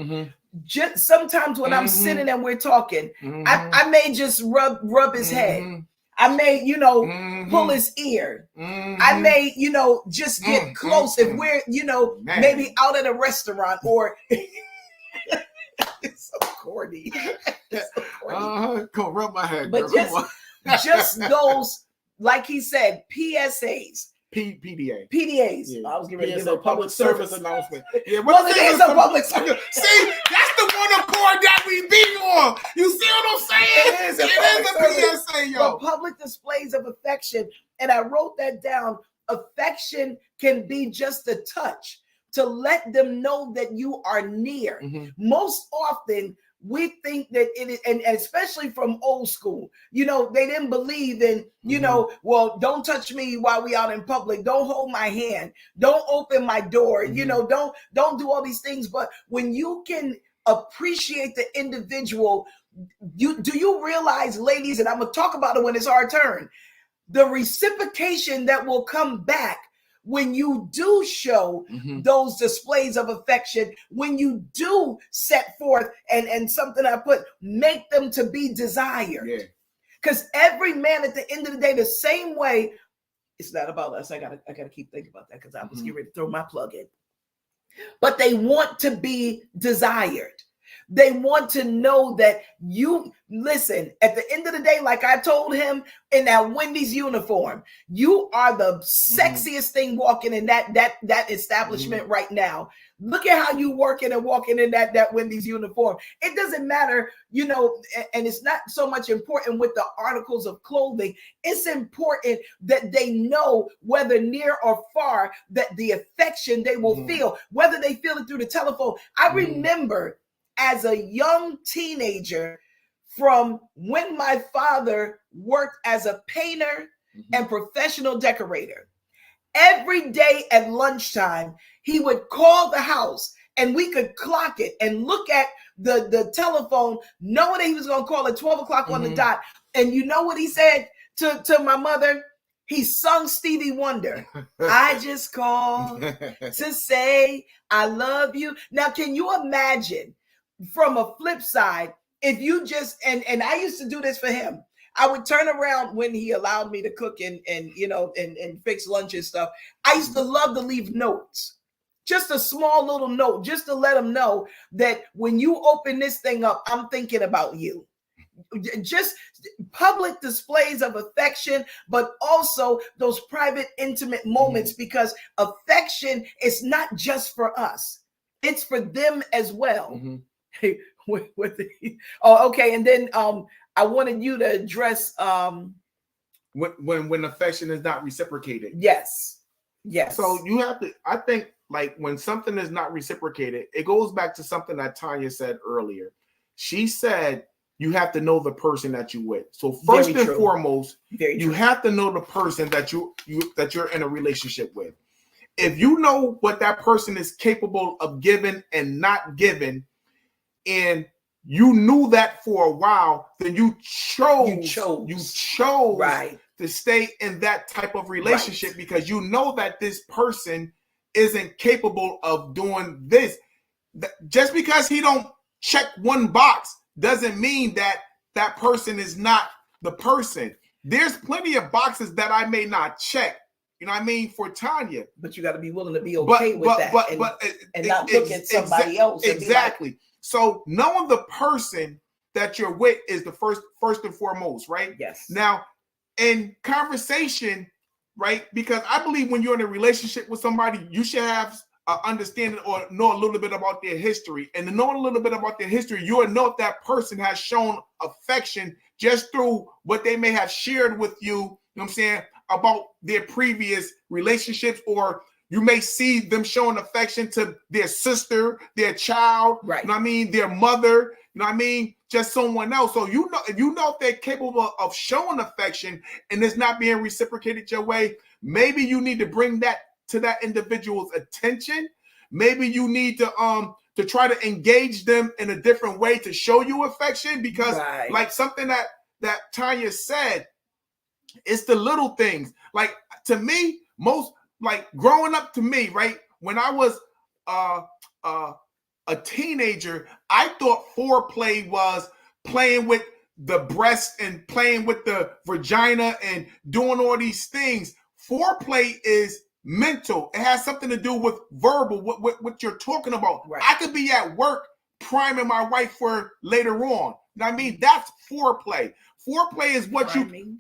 Just sometimes when I'm sitting and we're talking, I may just rub his head. I may, pull his ear. I may, just get close if we're, maybe out at a restaurant or it's so corny.
Go rub my head.
But just those, like he said, PSAs.
PDAs.
Yeah. I was getting ready to give a public service announcement.
Well, it is a public service. See, that's the one accord that we be on. You see what I'm saying? It is a PSA, yo.
But public displays of affection, and I wrote that down. Affection can be just a touch to let them know that you are near. Most often, we think that it is, and especially from old school, they didn't believe in, well, don't touch me while we out in public. Don't hold my hand. Don't open my door. Don't do all these things. But when you can appreciate the individual, do you realize, ladies, and I'm going to talk about it when it's our turn, the reciprocation that will come back when you do show those displays of affection, when you do set forth and something I put, make them to be desired. Because every man at the end of the day, the same way, It's not about us. I gotta keep thinking about that because I was getting ready to throw my plug in. But they want to be desired. They want to know that you listen at the end of the day, like I told him in that Wendy's uniform, you are the sexiest thing walking in that establishment right now. Look at how you working and walking in that Wendy's uniform. It doesn't matter, you know, and it's not so much important with the articles of clothing. It's important that they know, whether near or far, that the affection they will feel, whether they feel it through the telephone. I remember as a young teenager, from when my father worked as a painter and professional decorator, every day at lunchtime, he would call the house and we could clock it and look at the telephone, knowing that he was going to call at 12 o'clock on the dot. And you know what he said to my mother? He sung Stevie Wonder. I just called to say I love you. Now, can you imagine from a flip side, if you just, and I used to do this for him, I would turn around when he allowed me to cook and you know, and fix lunch and stuff. I used to love to leave notes, just a small little note, just to let him know that when you open this thing up, I'm thinking about you. Just public displays of affection, but also those private, intimate moments, because affection is not just for us. It's for them as well. Hey, okay. And then I wanted you to address
when affection is not reciprocated.
Yes.
So you have to, I think, like when something is not reciprocated, it goes back to something that Tanya said earlier. She said you have to know the person that you're with. So first and foremost, you have to know the person that you're in a relationship with. If you know what that person is capable of giving and not giving, and you knew that for a while, then you chose
right
to stay in that type of relationship, because you know that this person isn't capable of doing this. Just because he don't check one box doesn't mean that that person is not the person. There's plenty of boxes that I may not check, you know what I mean, for Tanya.
But you got to be willing to be okay with that and not look at somebody else.
Exactly. So knowing the person that you're with is the first and foremost, right?
Yes.
Now, in conversation, right? Because I believe when you're in a relationship with somebody, you should have understanding or know a little bit about their history. And to know a little bit about their history, you will know if that person has shown affection just through what they may have shared with you, you know what I'm saying, about their previous relationships, or you may see them showing affection to their sister, their child,
right?
You know what I mean, their mother, you know what I mean, just someone else. So you know, if they're capable of showing affection and it's not being reciprocated your way, maybe you need to bring that to that individual's attention. Maybe you need to try to engage them in a different way to show you affection, because like something that Tanya said, it's the little things. Like to me, most like growing up to me, right? When I was a teenager, I thought foreplay was playing with the breast and playing with the vagina and doing all these things. Foreplay is mental. It has something to do with verbal, what you're talking about.
Right.
I could be at work priming my wife for later on. You know what I mean? That's foreplay. Foreplay is what
Priming.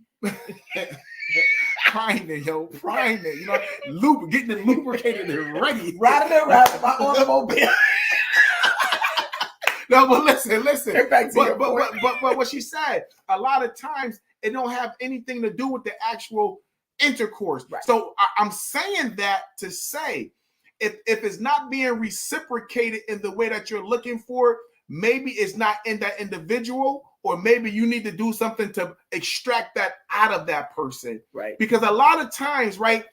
Priming, you know, getting it lubricated and ready.
Riding around my automobile.
No, but listen.
But
what she said, a lot of times it don't have anything to do with the actual intercourse.
Right.
So I'm saying that to say, if it's not being reciprocated in the way that you're looking for, maybe it's not in that individual, or maybe you need to do something to extract that out of that person.
Right.
Because a lot of times, right,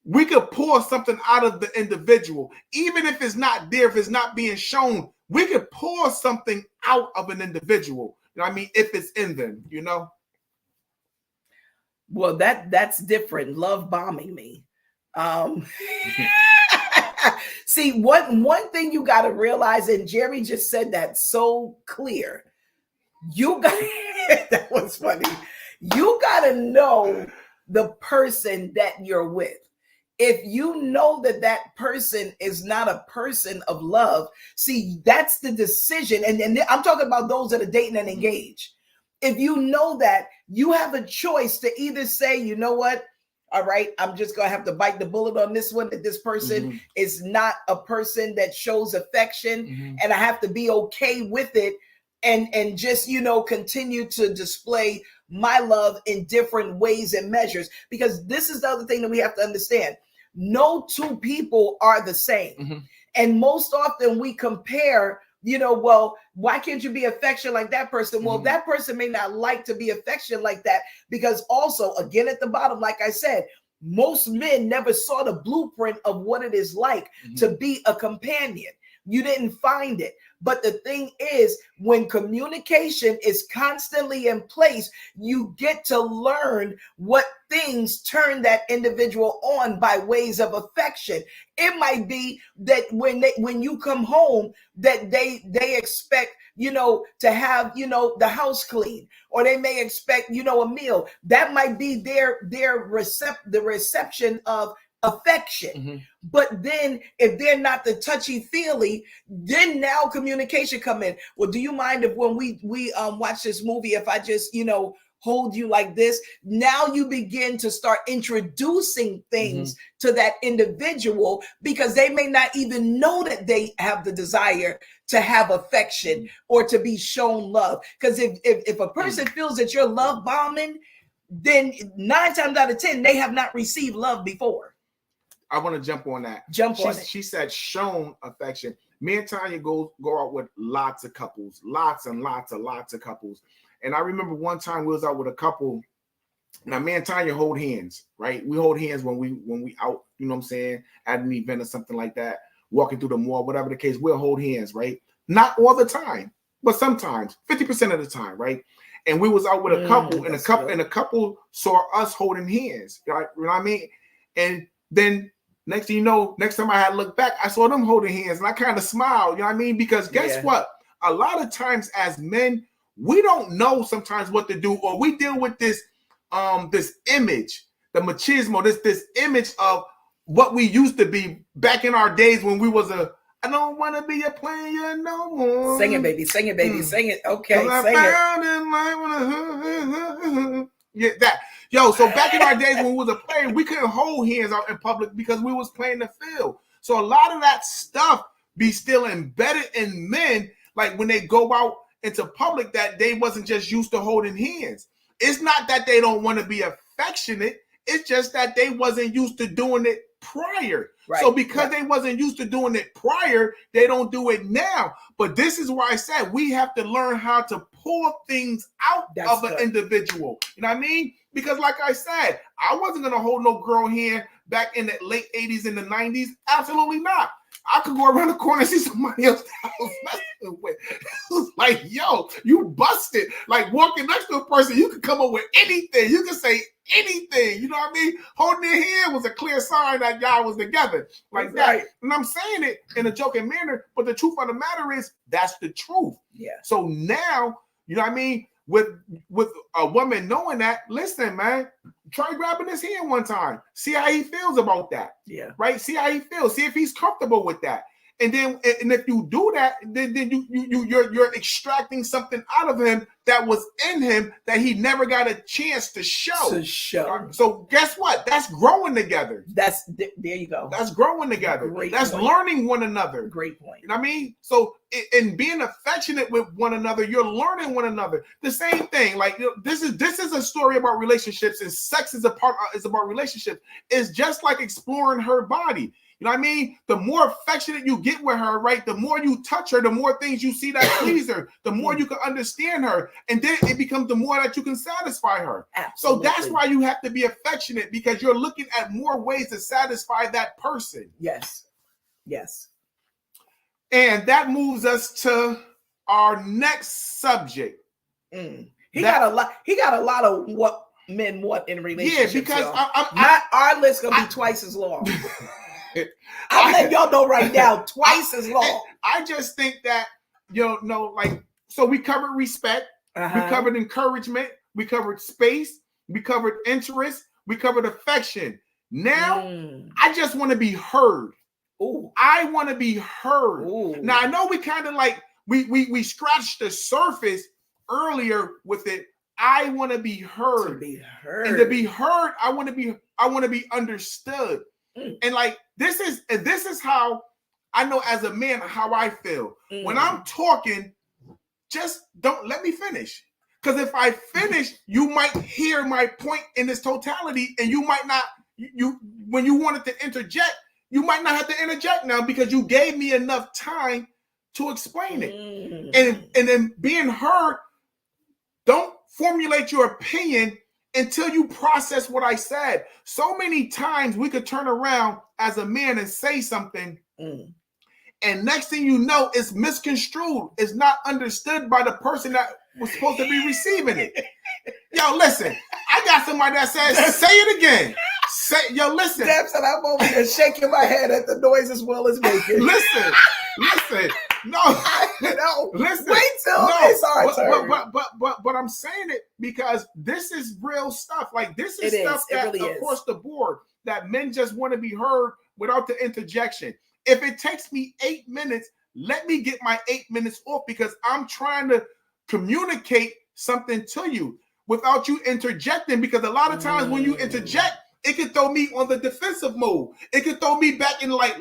we could pull something out of the individual, even if it's not there, if it's not being shown, we could pull something out of an individual. You know what I mean? If it's in them, you know?
Well, that's different. Love bombing me. See, one thing you got to realize, and Jerry just said that so clear. You got that was funny. You got to know the person that you're with. If you know that that person is not a person of love, see, that's the decision. And I'm talking about those that are dating and engaged. If you know that, you have a choice to either say, you know what, all right, I'm just going to have to bite the bullet on this one, that this person is not a person that shows affection, and I have to be okay with it, and just, continue to display my love in different ways and measures. Because this is the other thing that we have to understand. No two people are the same. And most often we compare, well, why can't you be affectionate like that person? Well, that person may not like to be affectionate like that, because also, again, at the bottom, like I said, most men never saw the blueprint of what it is like to be a companion. You didn't find it. But the thing is, when communication is constantly in place, you get to learn what things turn that individual on by ways of affection. It might be that when you come home, that they expect, to have, the house clean, or they may expect, a meal. That might be the reception of affection. But then if they're not the touchy-feely, then now communication come in. Well, do you mind if when we watch this movie, if I just, hold you like this? Now you begin to start introducing things to that individual, because they may not even know that they have the desire to have affection or to be shown love. Because if a person feels that you're love bombing, then 9 times out of 10, they have not received love before.
I want to jump on that. She said shown affection. Me and Tanya go out with lots of couples, lots and lots of couples. And I remember one time we was out with a couple. Now, me and Tanya hold hands, right? We hold hands when we out, you know what I'm saying, at an event or something like that, walking through the mall, whatever the case, we'll hold hands, right? Not all the time, but sometimes, 50% of the time, right? And we was out with a couple, and a couple saw us holding hands, right? You know what I mean? And then next thing you know, next time I had to look back, I saw them holding hands, and I kind of smiled, you know what I mean? Because guess what? A lot of times as men, we don't know sometimes what to do, or we deal with this image, the machismo, this image of what we used to be back in our days when we was I don't want to be a player no more.
Sing it, baby. Sing it, baby. Sing it. Okay, sing
it. Yeah, that. Yo, so back in our days when we was a player, we couldn't hold hands out in public because we was playing the field. So a lot of that stuff be still embedded in men, like when they go out into public, that they wasn't just used to holding hands. It's not that they don't want to be affectionate. It's just that they wasn't used to doing it prior. Right, so because they wasn't used to doing it prior, they don't do it now. But this is why I said we have to learn how to pull things out of an individual. You know what I mean? Because like I said, I wasn't going to hold no girl hand back in the late 80s and the 90s. Absolutely not. I could go around the corner and see somebody else that I was messing with. It was like, yo, you busted. Like walking next to a person, you could come up with anything. You could say anything. You know what I mean? Holding their hand was a clear sign that y'all was together. Like that. Right. And I'm saying it in a joking manner, but the truth of the matter is that's the truth. Yeah. So now, you know what I mean? With a woman knowing that, listen, man, try grabbing his hand one time. See how he feels about that. Yeah. Right? See how he feels. See if he's comfortable with that. And then, and if you do that, then you're extracting something out of him that was in him that he never got a chance to show. So guess what? That's growing together. There you go. That's growing together. That's learning one another. Great point. You know what I mean? So in being affectionate with one another, you're learning one another. The same thing. Like, you know, this is a story about relationships, and sex is about relationships. It's just like exploring her body. You know what I mean? The more affectionate you get with her, right? The more you touch her, the more things you see that please her, the more you can understand her. And then it becomes the more that you can satisfy her. Absolutely. So that's why you have to be affectionate, because you're looking at more ways to satisfy that person. Yes. Yes. And that moves us to our next subject. He got a lot of what men want in relationships. Yeah, because our list gonna be twice as long. I'm letting y'all know right now, twice as long. I just think that, like, so we covered respect, we covered encouragement, we covered space, we covered interest, We covered affection. Now, I just want to be heard. Ooh. I want to be heard. Ooh. Now, I know we kind of like, we scratched the surface earlier with it. I want to be heard. To be heard. And to be heard, I want to be understood. And like, this is how I know as a man how I feel. When I'm talking, just don't let me finish. Because if I finish, you might hear my point in its totality, and you might not, when you wanted to interject, you might not have to interject now because you gave me enough time to explain it. And then being heard, don't formulate your opinion until you process what I said. So many times we could turn around as a man and say something, and next thing you know, it's misconstrued. It's not understood by the person that was supposed to be receiving it. Yo, listen, I got somebody that says, say it again. Yo, listen.
Deb said, I'm over here shaking my head at the noise as well as making.
Listen. No, listen.
Wait till it's our turn.
But I'm saying it because this is real stuff. Like, this is stuff that really across the board that men just want to be heard without the interjection. If it takes me 8 minutes, let me get my 8 minutes off because I'm trying to communicate something to you without you interjecting. Because a lot of times when you interject, it can throw me on the defensive mode. It can throw me back in like,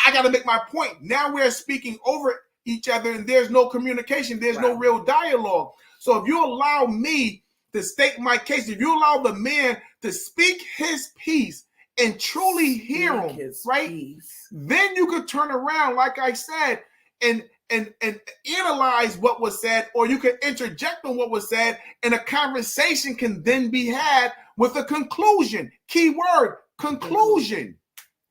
I got to make my point. Now we're speaking over each other and there's no communication. There's no real dialogue. So if you allow me to state my case, if you allow the man to speak his piece and truly hear him, right? Then you could turn around, like I said, and analyze what was said, or you can interject on what was said, and a conversation can then be had with a conclusion. Key word, conclusion.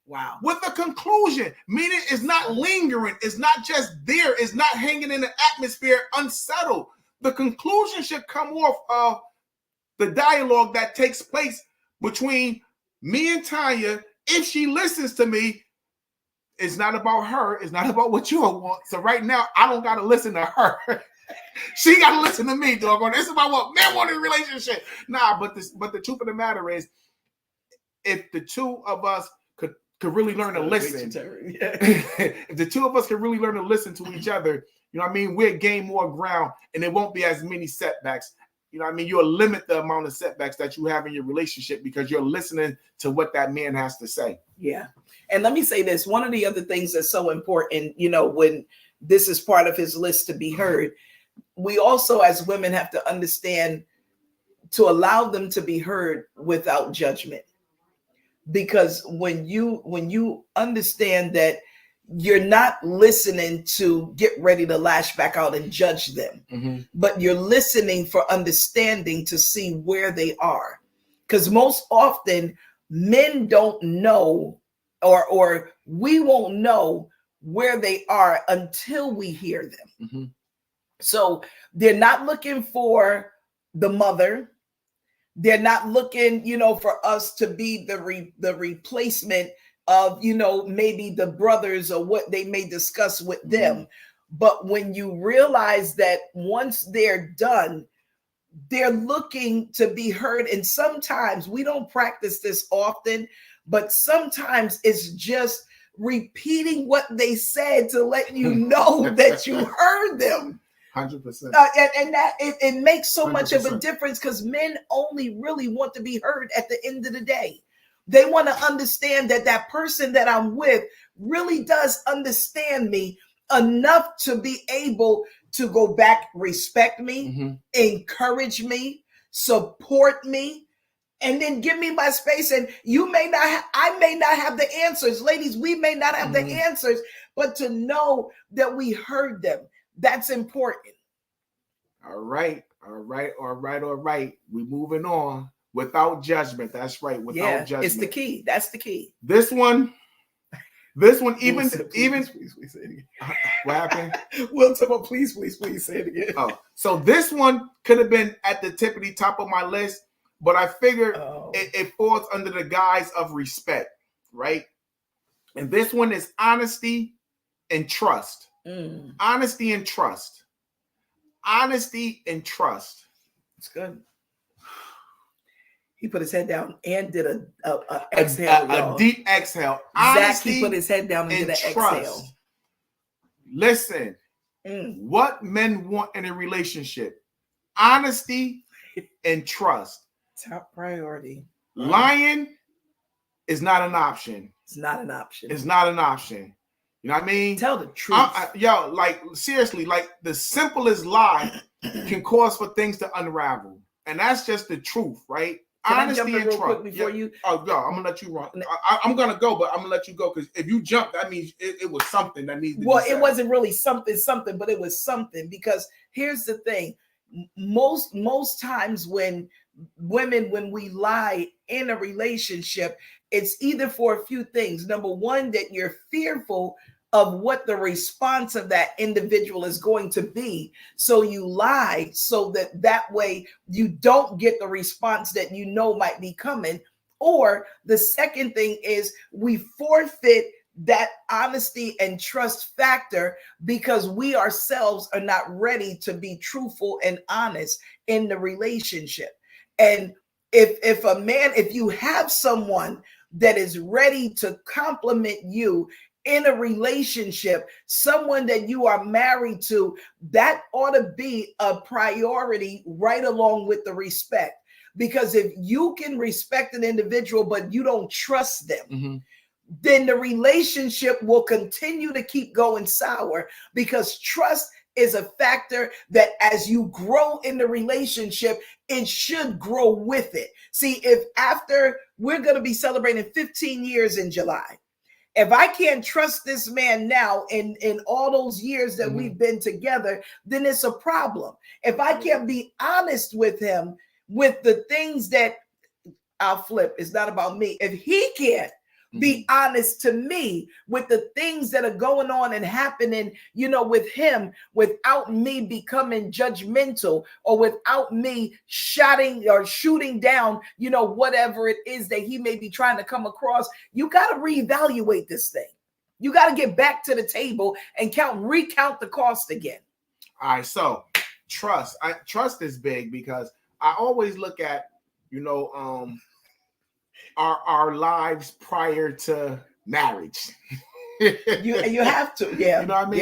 Wow. With a conclusion, meaning it's not lingering. It's not just there. It's not hanging in the atmosphere unsettled. The conclusion should come off of the dialogue that takes place between me and Tanya. If she listens to me, it's not about her. It's not about what you want. So right now, I don't got to listen to her. She got to listen to me, doggone. It's about what men want in a relationship. Nah, but the truth of the matter is, if the two of us could really learn to listen, if the two of us could really learn to listen to each other, you know what I mean, we'll gain more ground and there won't be as many setbacks. You know what I mean? You'll limit the amount of setbacks that you have in your relationship because you're listening to what that man has to say.
Yeah. And let me say this. One of the other things that's so important, you know, when this is part of his list to be heard, we also as women have to understand to allow them to be heard without judgment. Because when you understand that you're not listening to get ready to lash back out and judge them, but you're listening for understanding to see where they are. Because most often men don't know, or we won't know where they are until we hear them. So they're not looking for the mother. They're not looking, you know, for us to be the replacement of, you know, maybe the brothers or what they may discuss with them. But when you realize that once they're done, they're looking to be heard. And sometimes we don't practice this often, but sometimes it's just repeating what they said to let you know that you heard them.
100%.
And that it makes so 100%. Much of a difference because men only really want to be heard at the end of the day. They want to understand that that person that I'm with really does understand me enough to be able to go back, respect me, encourage me, support me, and then give me my space. And I may not have the answers. Ladies, we may not have the answers, but to know that we heard them. That's important.
All right. We're moving on without judgment. That's right. Without judgment.
It's the key. That's the key.
This one, even please say it again. What happened?
Will, please say it again.
Oh, so this one could have been at the top of my list, but I figured it falls under the guise of respect, right? And this one is honesty and trust. Honesty and trust. Honesty and trust.
It's good. He put his head down and did a exhale,
a deep exhale.
Zach, he put his head down and did an exhale.
Listen, what men want in a relationship: honesty and trust.
Top priority.
Lying is not an option.
It's not an option.
It's not an option. You know what I mean?
Tell the truth.
Yo, like seriously, like the simplest lie can cause for things to unravel. And that's just the truth, right?
Can
Honesty
I jump in
and
real
trust.
quick before you?
Oh, yo, I'm gonna let you run. I'm gonna go, but I'm gonna let you go because if you jump, that means it was something that needs to be said.
It wasn't really something, but it was something, because here's the thing. Most times when we lie in a relationship, it's either for a few things. Number one, that you're fearful of what the response of that individual is going to be. So you lie so that way you don't get the response that you know might be coming. Or the second thing is we forfeit that honesty and trust factor because we ourselves are not ready to be truthful and honest in the relationship. And if you have someone that is ready to compliment you in a relationship, someone that you are married to, that ought to be a priority right along with the respect. Because if you can respect an individual, but you don't trust them, then the relationship will continue to keep going sour, because trust is a factor that as you grow in the relationship, it should grow with it. See, if after we're going to be celebrating 15 years in July, if I can't trust this man now in all those years that we've been together, then it's a problem. If I can't be honest with him with the things that I'll flip, it's not about me. If he can't be honest to me with the things that are going on and happening, with him, without me becoming judgmental or without me shooting down, whatever it is that he may be trying to come across, you got to reevaluate this thing. You got to get back to the table and recount the cost again.
All right. So trust is big, because I always look at, our lives prior to marriage.
you have to, yeah.
You know what I mean?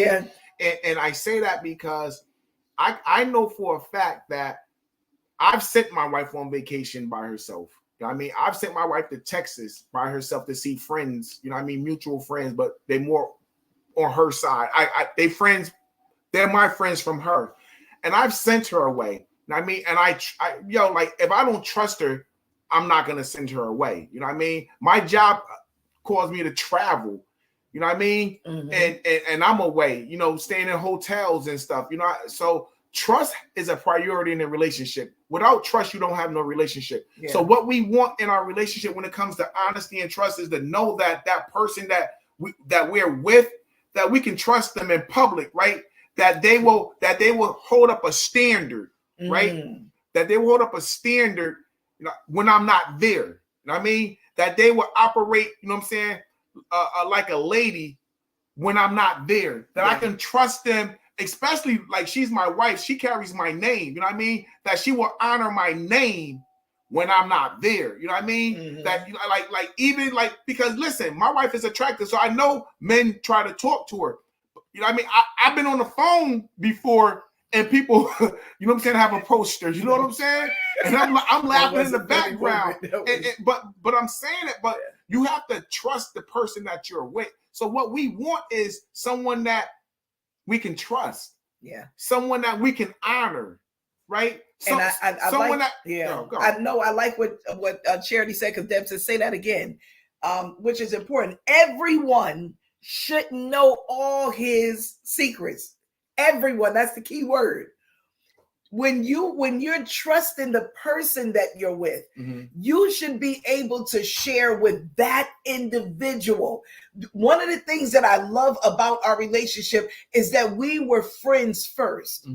Yeah.
And I say that because I know for a fact that I've sent my wife on vacation by herself. You know what I mean? I've sent my wife to Texas by herself to see friends, mutual friends, but they more on her side. They're my friends from her. And I've sent her away. You know what I mean? And like if I don't trust her, I'm not going to send her away. You know what I mean? My job caused me to travel. You know what I mean? And I'm away, staying in hotels and stuff, so trust is a priority in a relationship. Without trust, you don't have no relationship. Yeah. So what we want in our relationship when it comes to honesty and trust is to know that person that we're with, that we can trust them in public, right? That they will hold up a standard, right? That they will hold up a standard when I'm not there. You know what I mean? That they will operate, like a lady when I'm not there. That I can trust them, especially like she's my wife. She carries my name. You know what I mean? That she will honor my name when I'm not there. You know what I mean? That even because listen, my wife is attractive, so I know men try to talk to her. You know what I mean? I've been on the phone before. And people, have approached her. You know what I'm saying? And I'm laughing in the background. But I'm saying it. But you have to trust the person that you're with. So what we want is someone that we can trust. Yeah. Someone that we can honor, right?
I know. I like what Charity said, because Deb said, say that again, which is important. Everyone should know all his secrets. Everyone, that's the key word. When you're trusting the person that you're with, you should be able to share with that individual. One of the things that I love about our relationship is that we were friends first.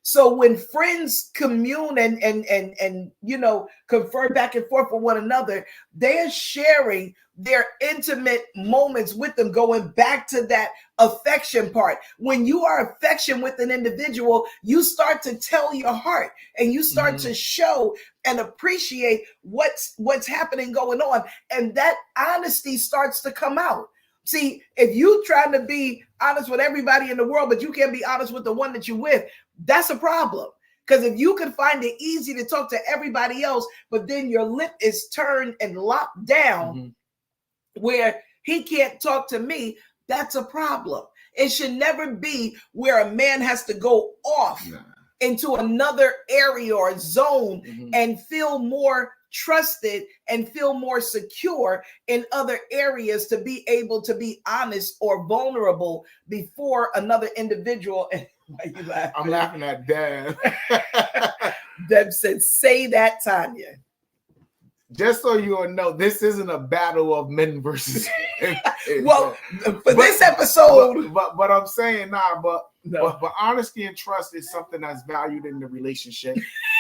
So when friends commune and you know, confer back and forth with one another, they're sharing their intimate moments with them, going back to that affection part. When you are affection with an individual, you start to tell your heart and you start to show and appreciate what's happening going on, and that honesty starts to come out. See, if you trying to be honest with everybody in the world, but you can't be honest with the one that you're with, that's a problem. Because if you can find it easy to talk to everybody else, but then your lip is turned and locked down where he can't talk to me, that's a problem. It should never be where a man has to go off into another area or zone and feel more trusted and feel more secure in other areas to be able to be honest or vulnerable before another individual. Why you laughing?
I'm laughing at Deb.
Deb said, say that, Tanya.
Just so you all know, this isn't a battle of men versus women.
Well, this episode.
But I'm saying but honesty and trust is something that's valued in the relationship.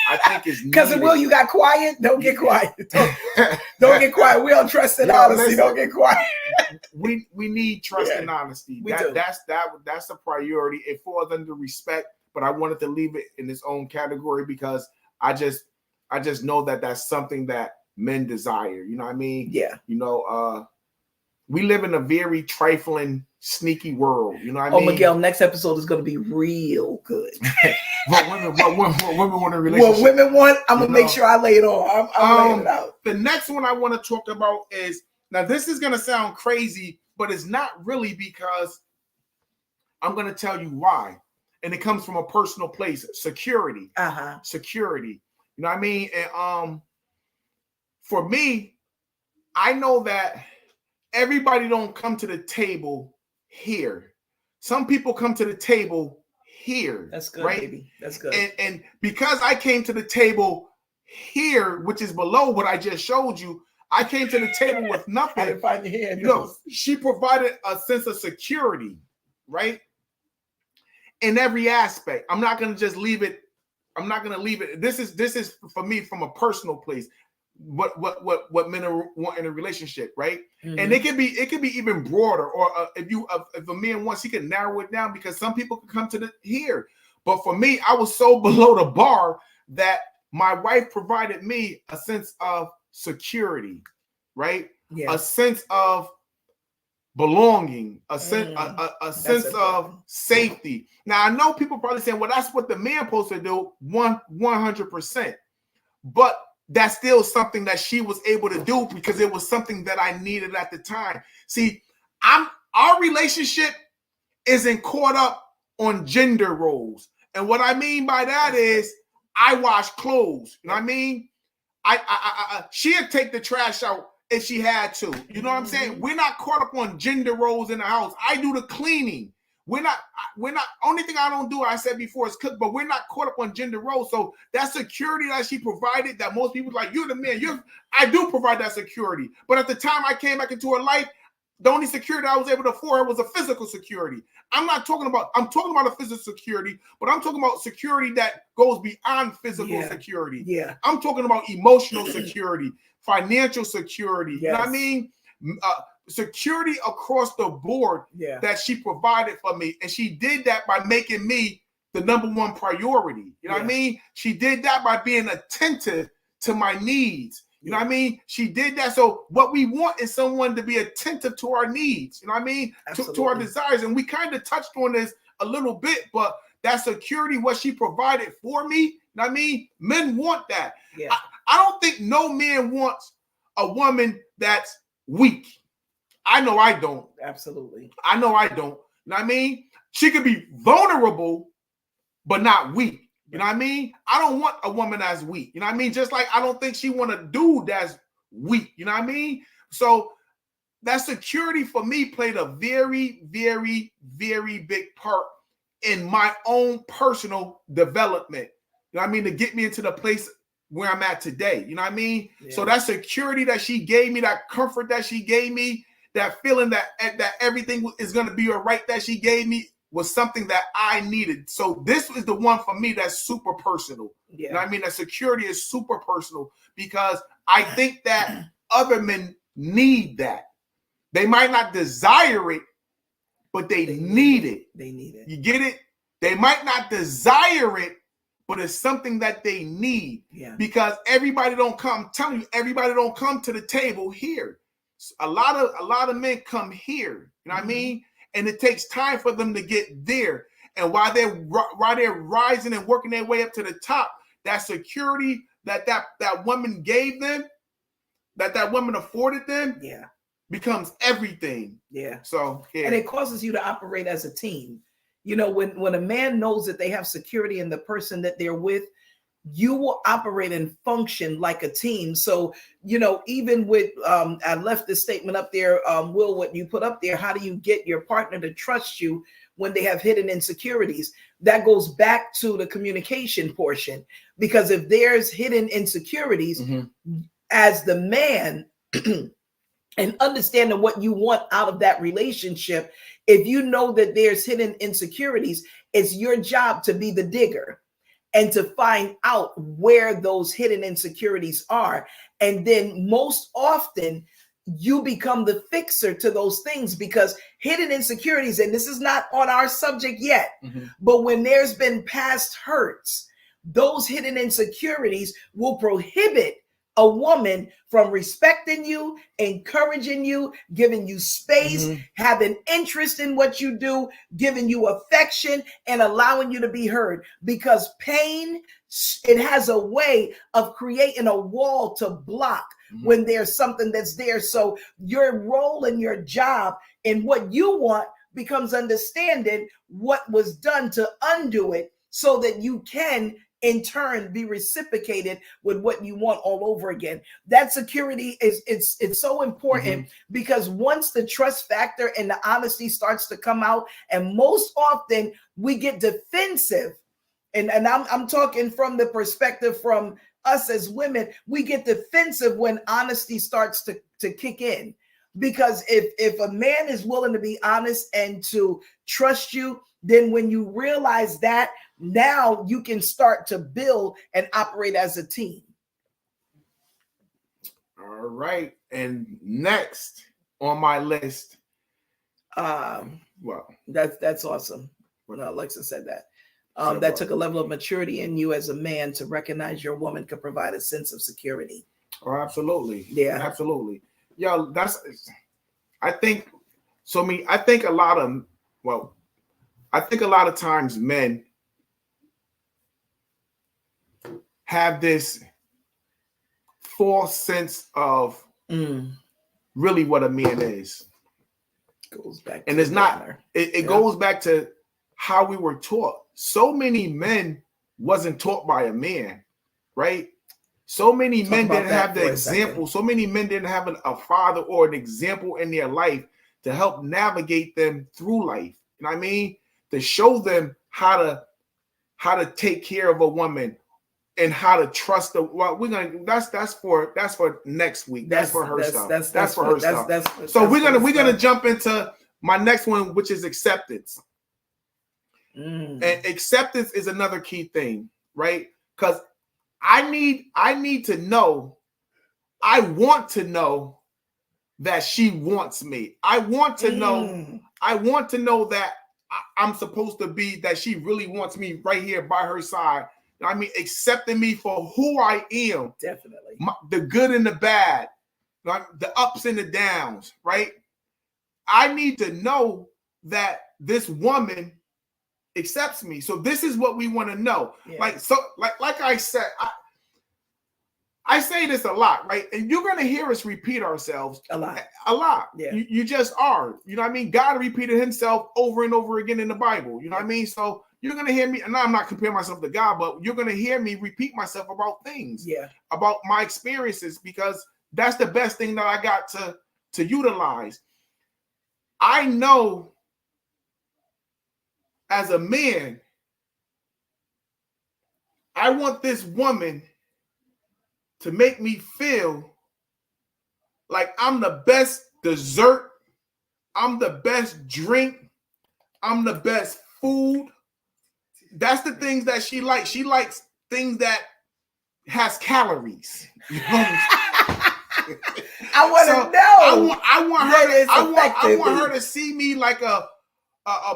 I think it's
because Will, you got quiet. Don't get quiet. Don't get quiet. We don't trust in honesty. Listen, don't get quiet.
we need trust and honesty. That's a priority. It falls under respect, but I wanted to leave it in its own category because I just know that that's something that men desire. You know what I mean?
Yeah.
You know, we live in a very trifling, sneaky world. You know what I mean?
Miguel, next episode is going to be real good.
What women want a relationship.
What women want, I'm going to make sure I lay it on. I'm laying it out.
The next one I want to talk about is, now this is going to sound crazy, but it's not really, because I'm going to tell you why. And it comes from a personal place, security. Security. You know what I mean? And for me, I know that everybody don't come to the table here. Some people come to the table here.
That's good,
right?
Baby. That's good.
And because I came to the table here, which is below what I just showed you, I came to the table with nothing.
I didn't find your hand.
You know, she provided a sense of security, right? In every aspect. I'm not going to just leave it. I'm not going to leave it. This is for me from a personal place. What men want in a relationship, right? And it could be even broader. Or if a man wants, he can narrow it down, because some people can come to the here. But for me, I was so below the bar that my wife provided me a sense of security, right?
Yeah.
A sense of belonging, a sense of safety. Now I know people probably saying, well, that's what the man supposed to do, 100%. But that's still something that she was able to do because it was something that I needed at the time. See, our relationship isn't caught up on gender roles. And what I mean by that is I wash clothes. You know what I mean? She'd take the trash out if she had to. You know what I'm saying? We're not caught up on gender roles in the house. I do the cleaning. We're not, only thing I don't do, I said before, is cook, but we're not caught up on gender roles. So that security that she provided, that most people like, you're the man, I do provide that security. But at the time I came back into her life, the only security I was able to afford her was a physical security. I'm talking about a physical security, but I'm talking about security that goes beyond physical security.
Yeah.
I'm talking about emotional security, financial security.
Yes.
You know what I mean? Security across the board that she provided for me. And she did that by making me the number one priority. You know what I mean? She did that by being attentive to my needs. You know what I mean? She did that. So what we want is someone to be attentive to our needs. You know what I mean? To our desires. And we kind of touched on this a little bit, but that security, what she provided for me, you know what I mean? Men want that.
Yeah.
I don't think no man wants a woman that's weak. I know I don't.
Absolutely.
I know I don't. You know what I mean? She could be vulnerable, but not weak. You know what I mean? I don't want a woman that's weak. You know what I mean? Just like I don't think she want a dude that's weak. You know what I mean? So that security for me played a very, very, very big part in my own personal development. You know what I mean? To get me into the place where I'm at today. You know what I mean? Yeah. So that security that she gave me, that comfort that she gave me, that feeling that everything is going to be all right that she gave me was something that I needed. So this is the one for me that's super personal.
Yeah.
You know what I mean? That security is super personal because I think that other men need that. They might not desire it, but they need it.
They need it.
You get it? They might not desire it, but it's something that they need.
Yeah.
Because everybody don't come. I'm telling you, everybody don't come to the table here. A lot of men come here. You know what I mean? And it takes time for them to get there. And while they're rising and working their way up to the top, that security that woman gave them, that woman afforded them, becomes everything.
Yeah.
So
and it causes you to operate as a team. You know, when a man knows that they have security in the person that they're with, you will operate and function like a team. So, you know, even with, I left this statement up there, Will, what you put up there, how do you get your partner to trust you when they have hidden insecurities? That goes back to the communication portion, because if there's hidden insecurities, as the man, and understanding what you want out of that relationship, if you know that there's hidden insecurities, it's your job to be the digger and to find out where those hidden insecurities are. And then most often you become the fixer to those things, because hidden insecurities, and this is not on our subject yet, but when there's been past hurts, those hidden insecurities will prohibit a woman from respecting you, encouraging you, giving you space, having interest in what you do, giving you affection, and allowing you to be heard. Because pain, it has a way of creating a wall to block when there's something that's there. So your role and your job and what you want becomes understanding what was done to undo it, so that you can in turn be reciprocated with what you want all over again. That security it's so important, because once the trust factor and the honesty starts to come out, and most often we get defensive, and I'm talking from the perspective from us as women, we get defensive when honesty starts to kick in. Because if a man is willing to be honest and to trust you, then when you realize that, now you can start to build and operate as a team.
All right. And next on my list.
Well, that's awesome. Well, Alexa said that. That took a level of maturity in you as a man to recognize your woman could provide a sense of security.
Oh, absolutely.
Yeah.
Absolutely. Yo, I think a lot of times men have this false sense of really what a man is.
Goes back,
and it's not. It goes back to how we were taught. So many men wasn't taught by a man, right? So many men didn't have the example. So many men didn't have a father or an example in their life to help navigate them through life. You know what I mean? To show them how to take care of a woman and how to trust the. Well, that's for next week. That's for her stuff. That's for her stuff. So we're gonna jump into my next one, which is acceptance. And acceptance is another key thing, right? Because I need to know. I want to know that she wants me. I want to know. I want to know that I'm supposed to be, that she really wants me right here by her side. I mean, accepting me for who I am.
Definitely.
The good and the bad, the ups and the downs, right? I need to know that this woman accepts me. So this is what we want to know. Yeah. Like I said, I say this a lot, right? And you're going to hear us repeat ourselves
a lot.
Yeah. You just are. You know what I mean? God repeated himself over and over again in the Bible. You know what I mean? So you're going to hear me, and I'm not comparing myself to God, but you're going to hear me repeat myself about things, about my experiences, because that's the best thing that I got to utilize. I know as a man, I want this woman to make me feel like I'm the best dessert, I'm the best drink, I'm the best food. That's the things that she likes. She likes things that has calories. You know what
I want to know.
I want her to see me like a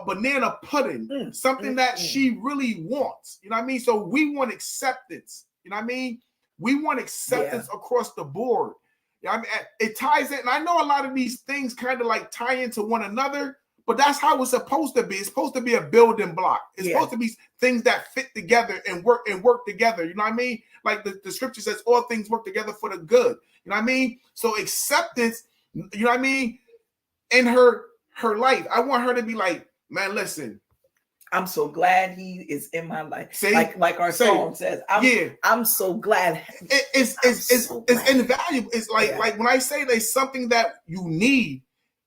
banana pudding, something that she really wants. You know what I mean? So we want acceptance. You know what I mean? We want acceptance across the board. Yeah, I mean, it ties in, and I know a lot of these things kind of like tie into one another, but that's how it's supposed to be. It's supposed to be a building block. It's supposed to be things that fit together and work together. You know what I mean? Like the scripture says, all things work together for the good. You know what I mean? So acceptance, you know what I mean? In her life, I want her to be like, man, listen,
I'm so glad he is in my life.
See?
Like our song says. I'm so glad.
It's invaluable. It's like when I say there's something that you need,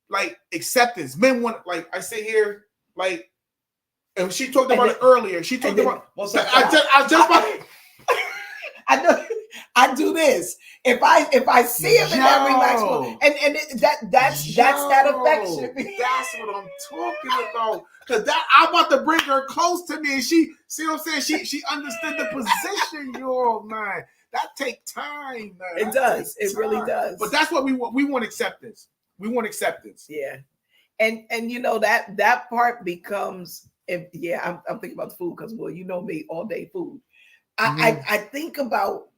like acceptance. Men want, like I say here, like, and she talked about it earlier. She talked about.
I know. I do this if I see him in that relaxed mode, and that's that affection.
That's what I'm talking about. Cause I'm about to bring her close to me, and she see what I'm saying. She understood the position. Yo, man, that take time, man.
It does. It really does.
But that's what we want. We want acceptance. We want acceptance.
Yeah, and you know that part becomes. I'm thinking about the food because, well, you know me, all day food. I think about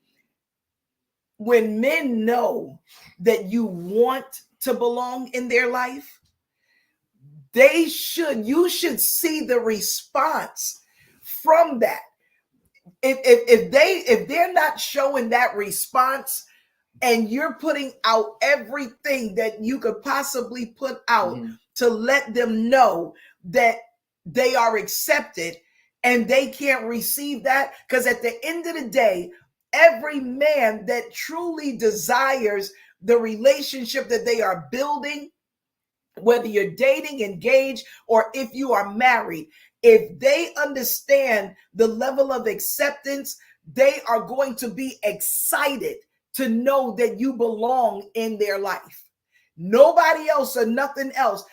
when men know that you want to belong in their life, you should see the response from that. If they're not showing that response and you're putting out everything that you could possibly put out to let them know that they are accepted, and they can't receive that, because at the end of the day, every man that truly desires the relationship that they are building, whether you're dating, engaged, or if you are married, if they understand the level of acceptance, they are going to be excited to know that you belong in their life. Nobody else or nothing else.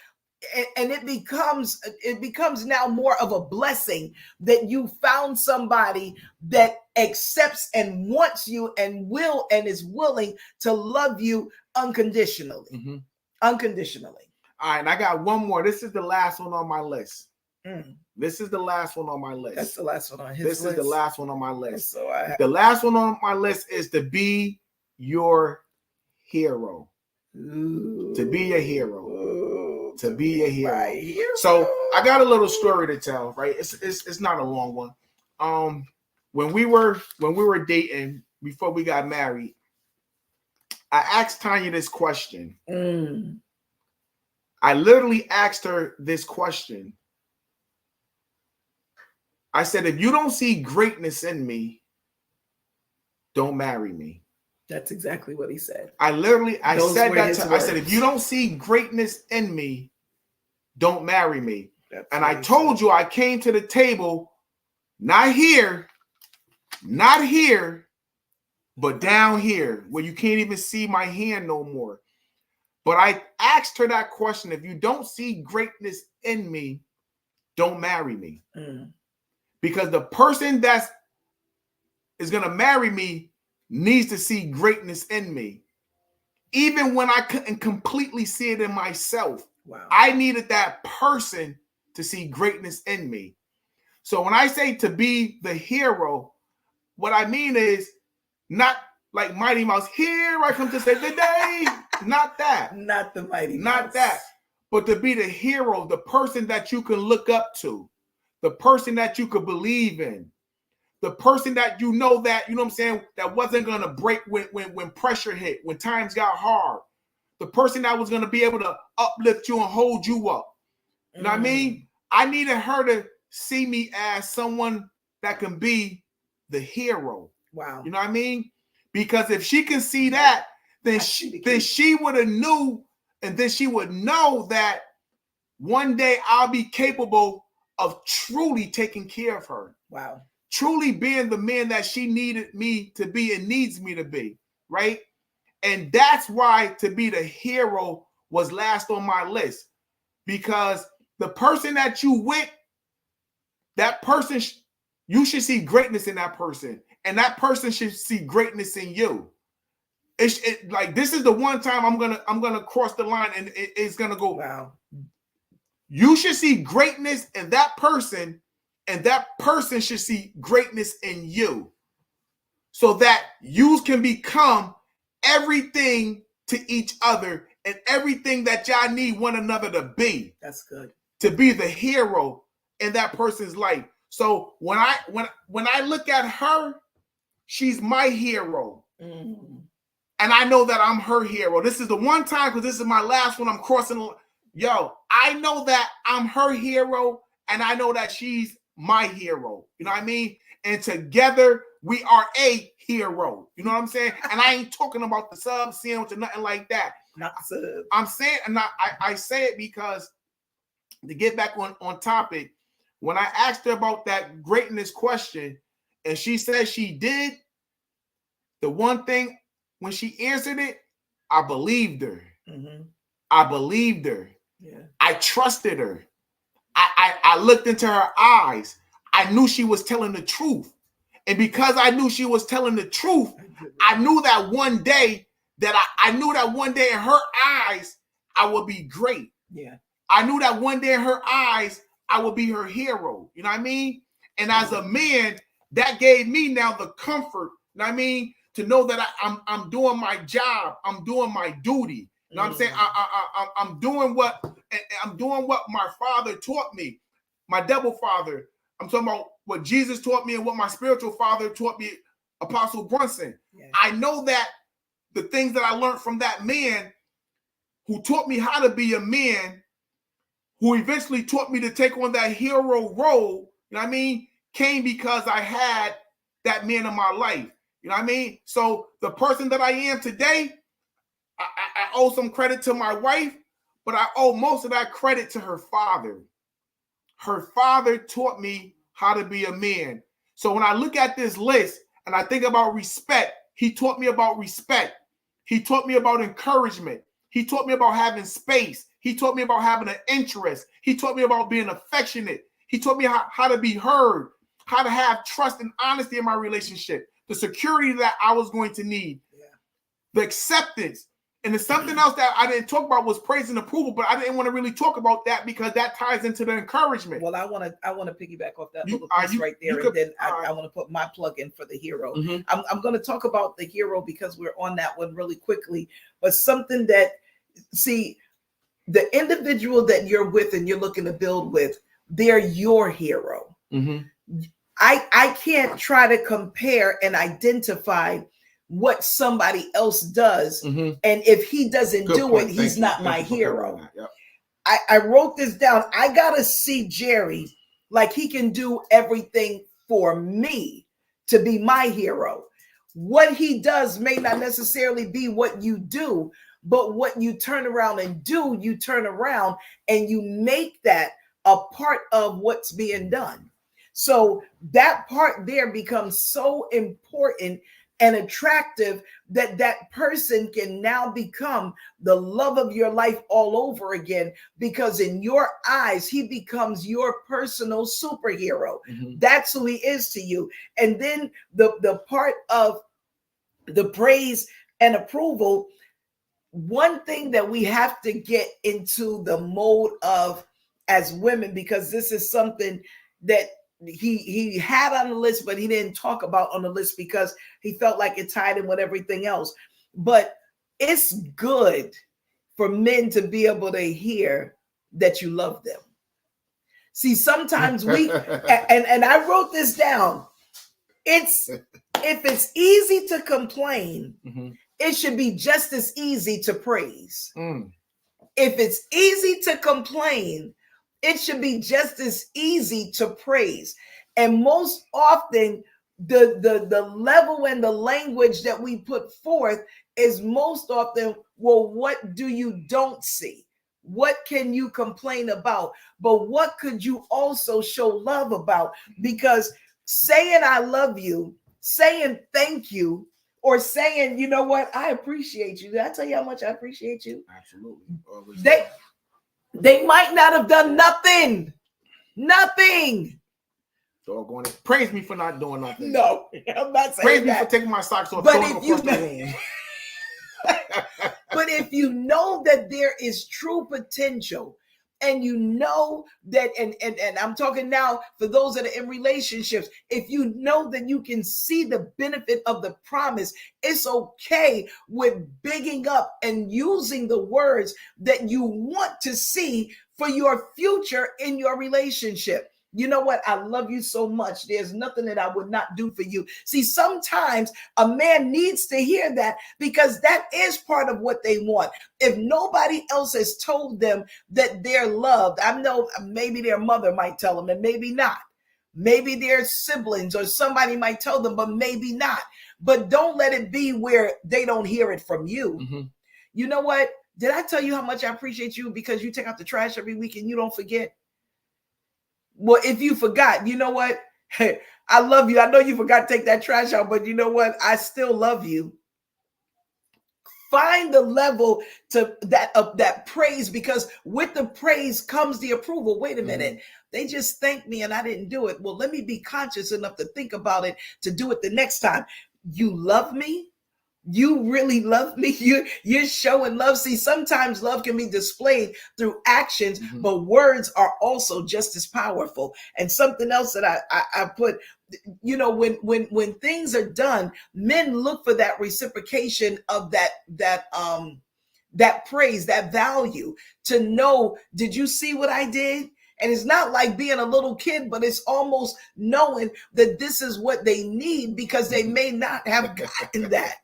And it becomes now more of a blessing that you found somebody that accepts and wants you and is willing to love you unconditionally. Unconditionally.
All right, and I got one more. This is the last one on my list. This is the last one on my list.
That's the last one on his list.
This is the last one on my list.
So
the last one on my list is to be your hero.
Ooh.
To be a hero. To be a hero.
Right.
So I got a little story to tell, right? It's not a long one. When we were dating before we got married, I asked Tanya this question. I literally asked her this question. I said, if you don't see greatness in me, don't marry me.
That's exactly what he said.
I said that to her. I said, if you don't see greatness in me, don't marry me. And I told you I came to the table, not here, but down here where you can't even see my hand no more. But I asked her that question. If you don't see greatness in me, don't marry me. Because the person that is going to marry me needs to see greatness in me. Even when I couldn't completely see it in myself.
Wow.
I needed that person to see greatness in me. So when I say to be the hero, what I mean is not like Mighty Mouse, here I come to save the day. Not that.
Not the Mighty Mouse.
Not that. But to be the hero, the person that you can look up to, the person that you could believe in, the person that you know what I'm saying, that wasn't going to break when pressure hit, when times got hard. The person that was going to be able to uplift you and hold you up. You know what I mean? I needed her to see me as someone that can be the hero.
Wow.
You know what I mean? Because if she can see that, then she would have knew, and then she would know that one day I'll be capable of truly taking care of her.
Wow.
Truly being the man that she needed me to be and needs me to be, right? And that's why to be the hero was last on my list, because the person that you with that person, you should see greatness in that person, and that person should see greatness in you. Like this is the one time I'm gonna cross the line, and it's gonna go.
Wow.
You should see greatness in that person, and that person should see greatness in you, so that you can become everything to each other and everything that y'all need one another to be.
That's good.
To be the hero in that person's life. So when I look at her, she's my hero. Mm-hmm. And I know that I'm her hero. This is the one time, because this is my last one, I'm crossing. Yo, I know that I'm her hero, and I know that she's my hero. You know what I mean? And together we are a hero. You know what I'm saying? And I ain't talking about the sub sandwich or nothing like that.
Not the sub.
I'm saying, and I say it because, to get back on topic, when I asked her about that greatness question, and she said she did, the one thing, when she answered it, I believed her. Mm-hmm. I believed her. Yeah. I trusted her. I looked into her eyes. I knew she was telling the truth. And because I knew she was telling the truth, I knew that one day I knew that one day in her eyes, I would be great. Yeah. I knew that one day in her eyes, I would be her hero. You know what I mean? And as a man, that gave me now the comfort, you know what I mean, to know that I'm doing my job. I'm doing my duty. You know what I'm saying? I'm doing what my father taught me, my double father. I'm talking about what Jesus taught me and what my spiritual father taught me, Apostle Brunson. Yeah. I know that the things that I learned from that man who taught me how to be a man, who eventually taught me to take on that hero role, you know what I mean, came because I had that man in my life. You know what I mean? So the person that I am today, I owe some credit to my wife, but I owe most of that credit to her father. Her father taught me how to be a man. So when I look at this list and I think about respect, he taught me about respect. He taught me about encouragement. He taught me about having space. He taught me about having an interest. He taught me about being affectionate. He taught me how to be heard, how to have trust and honesty in my relationship, the security that I was going to need, the acceptance. And there's something else that I didn't talk about was praise and approval, but I didn't want to really talk about that because that ties into the encouragement.
Well, I want to piggyback off that little piece right there, and then I want to put my plug in for the hero. Mm-hmm. I'm going to talk about the hero because we're on that one really quickly, but something that, see, the individual that you're with and you're looking to build with, they're your hero. Mm-hmm. I can't try to compare and identify what somebody else does. Mm-hmm. And if he doesn't do it, he's not my hero. Yep. I wrote this down. I got to see Jerry like he can do everything for me to be my hero. What he does may not necessarily be what you do, but what you turn around and do, you turn around and you make that a part of what's being done. So that part there becomes so important and attractive that that person can now become the love of your life all over again, because in your eyes, he becomes your personal superhero. Mm-hmm. That's who he is to you. And then the part of the praise and approval, one thing that we have to get into the mode of as women, because this is something that he had on the list, but he didn't talk about on the list because he felt like it tied in with everything else. But it's good for men to be able to hear that you love them. See, sometimes we, and I wrote this down. If it's easy to complain, mm-hmm. it should be just as easy to praise. Mm. If it's easy to complain, it should be just as easy to praise. And most often, the level and the language that we put forth is most often, well, what do you don't see? What can you complain about? But what could you also show love about? Because saying I love you, saying thank you, or saying, you know what, I appreciate you. Did I tell you how much I appreciate you?
Absolutely.
They might not have done nothing.
Doggone it. Praise me for not doing nothing.
No, I'm not saying
Praise
that.
me for taking my socks off.
But
Throwing
if you
across the room.
But if you know that there is true potential, and you know that, and I'm talking now for those that are in relationships, if you know that you can see the benefit of the promise, it's okay with bigging up and using the words that you want to see for your future in your relationship. You know what? I love you so much. There's nothing that I would not do for you. See, sometimes a man needs to hear that, because that is part of what they want. If nobody else has told them that they're loved, I know maybe their mother might tell them, and maybe not. Maybe their siblings or somebody might tell them, but maybe not. But don't let it be where they don't hear it from you.
Mm-hmm.
You know what? Did I tell you how much I appreciate you because you take out the trash every week and you don't forget? Well, if you forgot, you know what? Hey, I love you. I know you forgot to take that trash out, but you know what? I still love you. Find the level to that praise, because with the praise comes the approval. Wait a minute. They just thanked me and I didn't do it. Well, let me be conscious enough to think about it, to do it the next time. You love me? You really love me? You're showing love. See, sometimes love can be displayed through actions, but words are also just as powerful. And something else that I put, you know, when things are done, men look for that reciprocation of that praise, that value, to know, did you see what I did? And it's not like being a little kid, but it's almost knowing that this is what they need, because they may not have gotten that.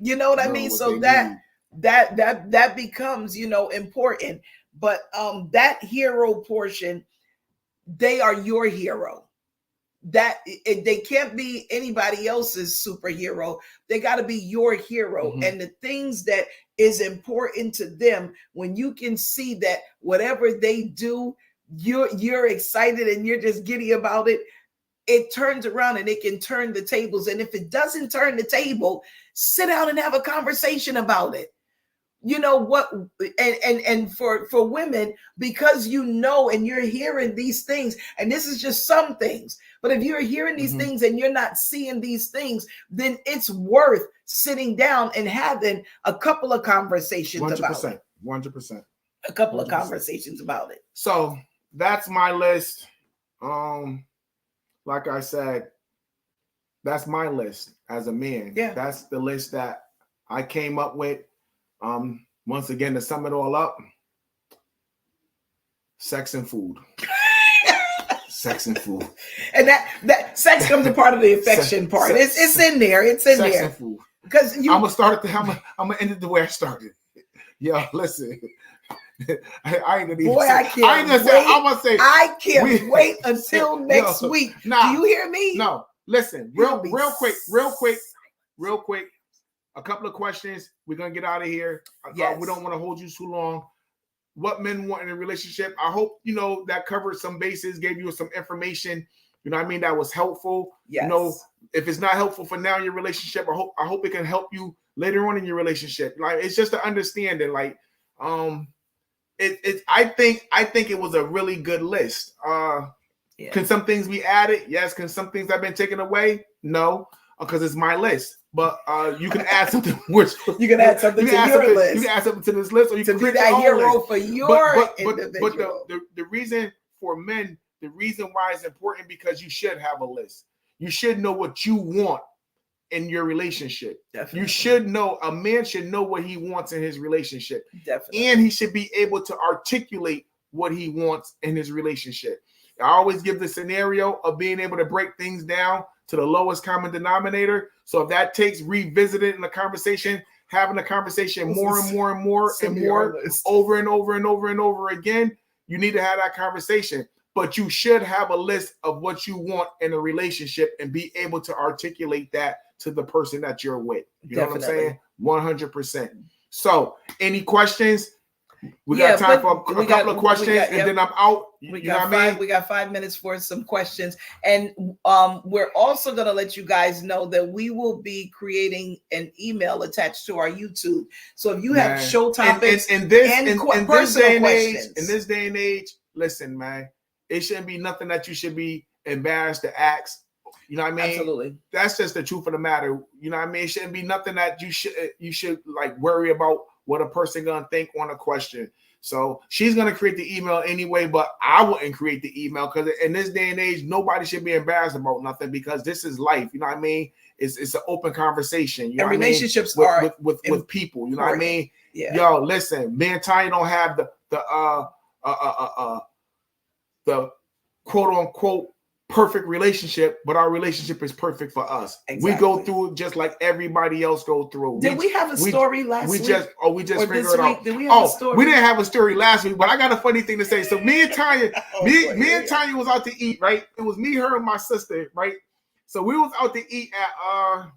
You know what I mean? So that becomes, you know, important. But that hero portion, they are your hero. That they can't be anybody else's superhero. They got to be your hero. And the things that is important to them, when you can see that whatever they do, you're excited and you're just giddy about it, it turns around and it can turn the tables. And if it doesn't turn the table, sit down and have a conversation about it. You know what? And for women, because you know, and you're hearing these things, and this is just some things, but if you're hearing these things and you're not seeing these things, then it's worth sitting down and having a couple of conversations
100%,
about it.
100%.
A couple of conversations about it.
So that's my list. Like I said, that's my list as a man.
Yeah.
That's the list that I came up with. Once again, to sum it all up, sex and food. Sex and food.
And that sex comes a part of the affection part. It's in there. It's in
sex
there.
And food.
Because
I'm gonna start at I'm gonna end it the way I started. Yo, listen. I ain't gonna even say. I
can't wait until next week.
Nah,
do you hear me?
No, listen, real quick. A couple of questions. We're gonna get out of here.
Yes.
We don't want to hold you too long. What men want in a relationship? I hope you know that covered some bases, gave you some information. You know what I mean? That was helpful.
Yes.
You know, if it's not helpful for now in your relationship, I hope it can help you later on in your relationship. Like, it's just to understand it. Like, I think it was a really good list. Can some things be added? Yes. Can some things have been taken away? No, because it's my list. But you can add something. Which
you can add something to your list.
You can add something to this list, or you can
be that hero for your
individual. But the reason for men, the reason why it's important, because you should have a list. You should know what you want in your relationship.
Definitely.
You should know, a man should know what he wants in his relationship.
Definitely.
And he should be able to articulate what he wants in his relationship. I always give the scenario of being able to break things down to the lowest common denominator. So if that takes revisiting the conversation, having a conversation more and more and more and more over and over and over and over again, you need to have that conversation. But you should have a list of what you want in a relationship and be able to articulate that to the person that you're with. You know what I'm saying? 100%. So any questions? We got time for a couple of questions, and then I'm out. You know what I mean?
We got 5 minutes for some questions. And we're also going to let you guys know that we will be creating an email attached to our YouTube. So if you have show topics
in this day and
questions.
age, listen, man, it shouldn't be nothing that you should be embarrassed to ask. You know what I mean?
Absolutely.
That's just the truth of the matter. You know what I mean? It shouldn't be nothing that you should like worry about what a person gonna think on a question. So she's gonna create the email anyway, but I wouldn't create the email because in this day and age, nobody should be embarrassed about nothing because this is life. You know what I mean? It's an open conversation. You know
and relationships
what I
are
mean? with people. You know what I mean?
Yeah.
Yo, listen, me and Tanya don't have the quote unquote perfect relationship, but our relationship is perfect for us. Exactly. We go through just like everybody else go through.
Did we have a story last week?
We just figured it out.
Did we have a story?
We didn't have a story last week, but I got a funny thing to say. So me and Tanya, me and Tanya was out to eat, right? It was me, her, and my sister, right? So we was out to eat at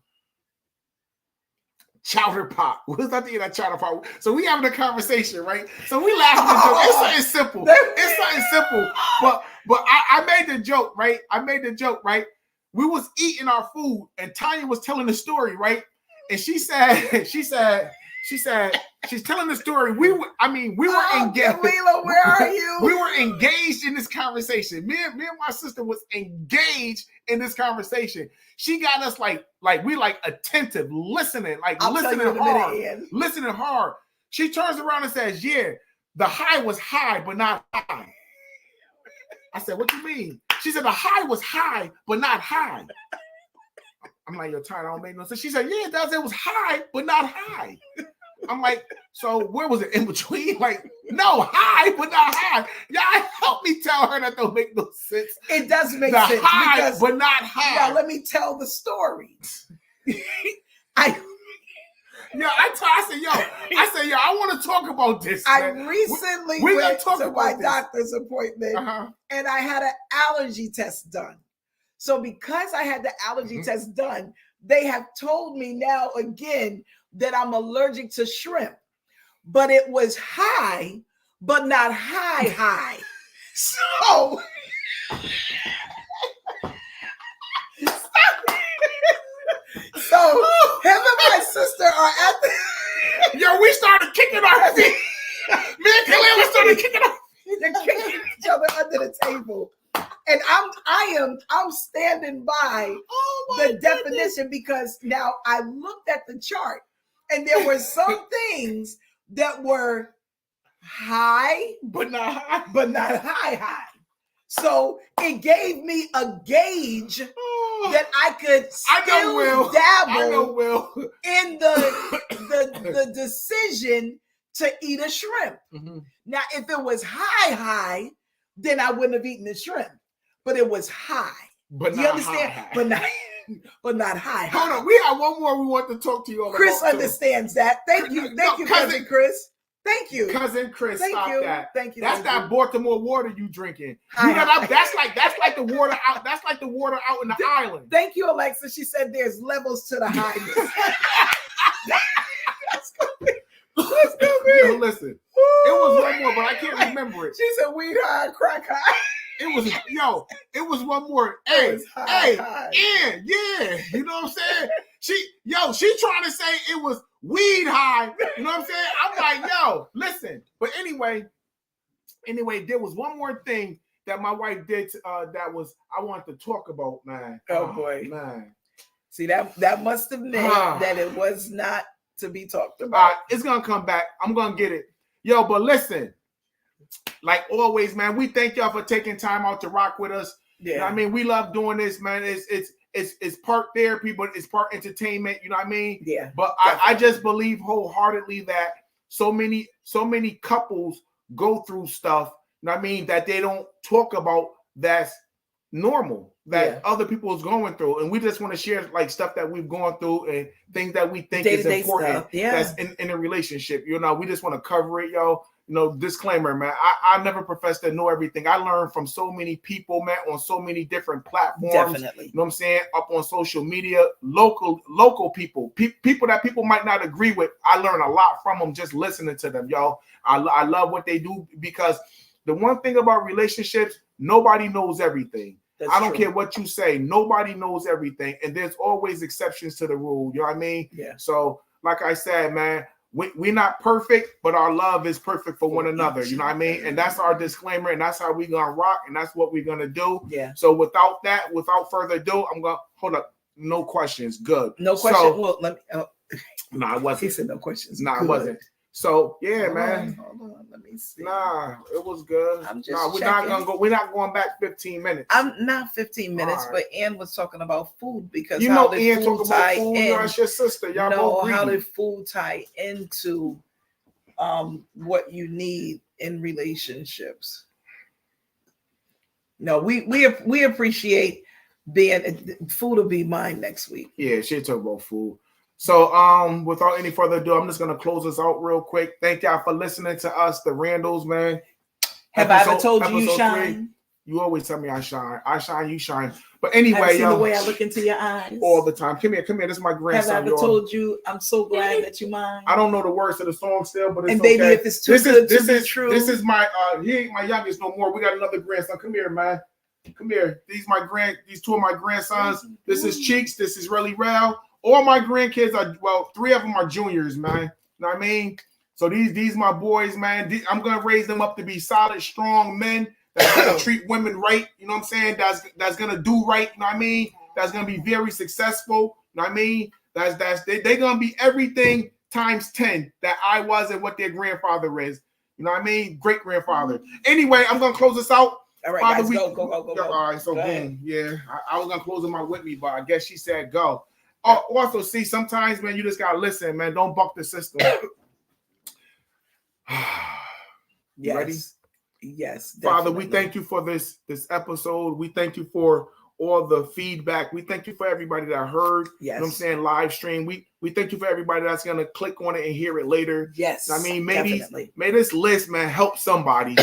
Chowder Pot. We was out to eat at Chowder Pot. So we having a conversation, right? So we laughing and joking. It's something simple. It's something simple. But I made the joke, right? We was eating our food and Tanya was telling the story, right? And she said, she's telling the story. We were engaged.
Camila, where are you?
We were engaged in this conversation. Me and my sister was engaged in this conversation. She got us like we like attentive, listening hard. She turns around and says, "Yeah, the high was high, but not high." I said, "What do you mean?" She said, "The high was high, but not high." I'm like, "You're tired. I don't make no sense." She said, "Yeah, it does. It was high, but not high." I'm like, "So where was it in between?" Like, no, high, but not high. Y'all help me tell her that don't make no sense.
It does make
the
sense.
High,
because,
but not high.
Yeah, let me tell the story.
I said, I want to talk about this.
I recently went to my doctor's appointment and I had an allergy test done. So because I had the allergy test done, they have told me now again that I'm allergic to shrimp, but it was high, but not high. So him and my sister are at the
we started kicking our feet. Me and Khalil started kicking our feet.
They're kicking each other under the table. And I'm standing by the definition because now I looked at the chart and there were some things that were high, but not high. So it gave me a gauge that I could still dabble in the decision to eat a shrimp. Mm-hmm. Now, if it was high, then I wouldn't have eaten the shrimp. But it was high.
But
you understand? High. But not high.
Hold on, we have one more we want to talk to you about.
Chris understands that. Thank you, cousin Chris. Thank you,
cousin Chris. Thank you. That's that Baltimore water you drinking. That's like the water out. That's like the water out in the island.
Thank you, Alexa. She said there's levels to the highness. Let's go,
Yo, listen. It was one more, but I can't remember it.
She said weed high, crack high.
It was one more. Hey, yeah. You know what I'm saying? She trying to say it was weed high. You know what I'm saying? I'm like, listen. But anyway, there was one more thing that my wife did that was I wanted to talk about, man.
Oh boy, man. See that must have meant that it was not to be talked about.
It's gonna come back. I'm gonna get it. But listen. Like always, man, we thank y'all for taking time out to rock with us. Yeah. You know what I mean? We love doing this, man. It's part therapy, but it's part entertainment. You know what I mean?
Yeah.
But I just believe wholeheartedly that so many couples go through stuff, you know what I mean, that they don't talk about that's normal, that other people is going through. And we just want to share like stuff that we've gone through and things that we think is important that's in a relationship. You know, we just want to cover it, yo. Disclaimer, man. I never profess to know everything. I learned from so many people, man, on so many different platforms.
Definitely.
You know what I'm saying? Up on social media, local people, people that people might not agree with. I learn a lot from them just listening to them, y'all. I love what they do because the one thing about relationships, nobody knows everything. I don't care what you say. Nobody knows everything. And there's always exceptions to the rule. You know what I mean?
Yeah.
So, like I said, man, we're not perfect, but our love is perfect for one another. You know what I mean? And that's our disclaimer, and that's how we're gonna rock, and that's what we're gonna do.
Yeah.
So without further ado, I'm gonna hold up. No questions. Good.
No questions.
So,
well, let me.
No, I wasn't.
He said no questions.
No, I wasn't. So yeah,
hold
man.
Hold on. Let me see.
Nah, it was good.
I'm just
we're
checking.
not gonna go. We're not going back 15 minutes.
I'm not 15 minutes,
right.
But Ann was talking about food because
you
how
know,
did
Ann
food
talk
tie
about food.
in?
That's your sister. Y'all both
how
greedy.
did food tie into what you need in relationships? No, we appreciate being. Food will be mine next week.
Yeah, she'll talk about food. So, without any further ado, I'm just gonna close this out real quick. Thank y'all for listening to us, the Randall'S, man.
Have I ever told you you shine?
3. You always tell me I shine. I shine, you shine. But anyway,
have you seen the way I look into your eyes
all the time. Come here. This is my grandson.
Have I ever told you I'm so glad that you mine?
I don't know the words to the song still, but it's
and baby,
okay.
If it's too good to be true.
This is my he ain't my youngest no more. We got another grandson. Come here, man. Come here. These two of my grandsons. This is Cheeks. This is Really Rail. All my grandkids are 3 of them are juniors, man. You know what I mean? So these my boys, man. I'm gonna raise them up to be solid, strong men that's gonna treat women right. You know what I'm saying? That's gonna do right. You know what I mean? That's gonna be very successful. You know what I mean? They're gonna be everything times 10 that I was and what their grandfather is. You know what I mean? Great grandfather. Anyway, I'm gonna close this out.
All right, Father, guys, go.
All right, so boom, yeah. I was gonna close them out with me, but I guess she said go. Also, see, sometimes, man, you just gotta listen, man. Don't buck the system.
Yes.
Ready?
Yes.
Definitely. Father, we thank you for this episode. We thank you for all the feedback. We thank you for everybody that heard. Yes. You know what I'm saying? Live stream. We thank you for everybody that's gonna click on it and hear it later.
Yes.
I mean, may this list, man, help somebody.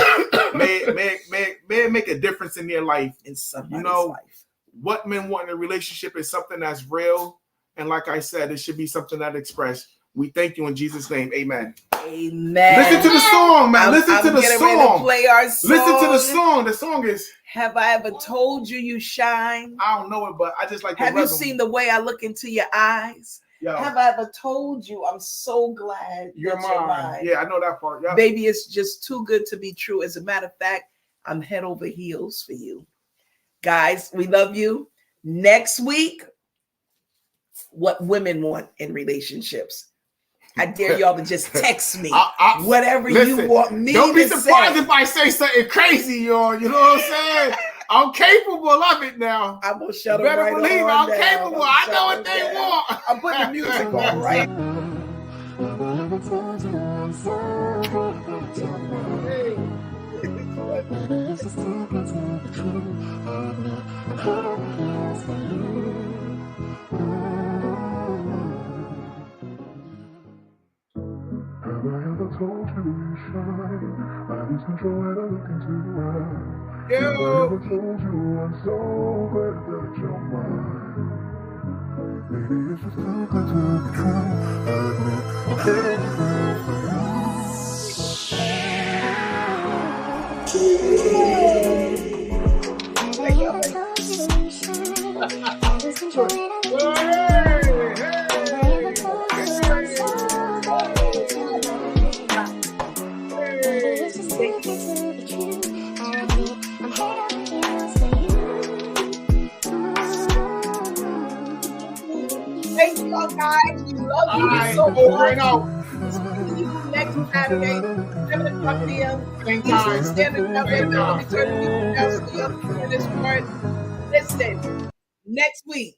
may make a difference in their life.
In somebody's life.
What men want in a relationship is something that's real. And like I said, it should be something that expressed. We thank you in Jesus' name. Amen.
Amen.
Listen to the song, man. Listen to the song.
Play our song.
Listen to the song. The song is
Have I Ever Told You You Shine?
I don't know it, but I just like the
Have
rhythm.
you seen the way I look into your eyes?
Yo.
Have I ever told you I'm so glad
you're mine? Yeah, I know that part. Yep.
Baby, it's just too good to be true. As a matter of fact, I'm head over heels for you. Guys, we love you. Next week, what women want in relationships. I dare y'all to just text me whatever you want me to say.
Don't be surprised if I say something crazy, y'all. You know what I'm saying? I'm capable of it now.
I'm gonna shut
better
right
believe
on
I'm
down.
capable. I know what they want.
I'm putting the music on, right?
Have I ever told you you shine? I lose control when I look into your eyes. Have I ever told you I'm so glad that you're mine? Maybe it's just too good to be true. I admit I'm headed for
Thank you all guys. We love you so much. See you next Saturday, 7 o'clock p.m. Eastern Standard Time. Listen, next week,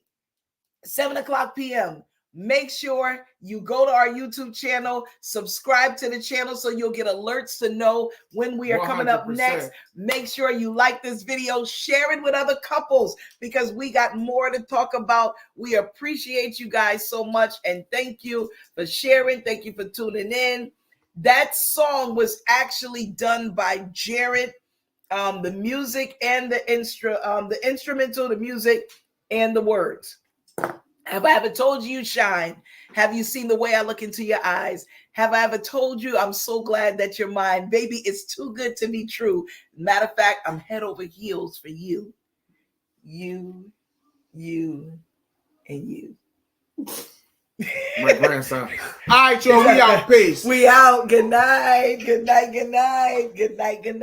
7 o'clock p.m. Make sure you go to our YouTube channel, subscribe to the channel so you'll get alerts to know when we are 100%. Coming up next. Make sure you like this video, share it with other couples because we got more to talk about. We appreciate you guys so much and thank you for sharing. Thank you for tuning in. That song was actually done by Jared. The music and the instrumental, the music and the words. Have I ever told you you shine? Have you seen the way I look into your eyes? Have I ever told you I'm so glad that you're mine? Baby, it's too good to be true. Matter of fact, I'm head over heels for you. You, and you.
My grandson. All right, y'all. We out. Peace.
We out. Good night. Good night. Good night. Good night. Good night.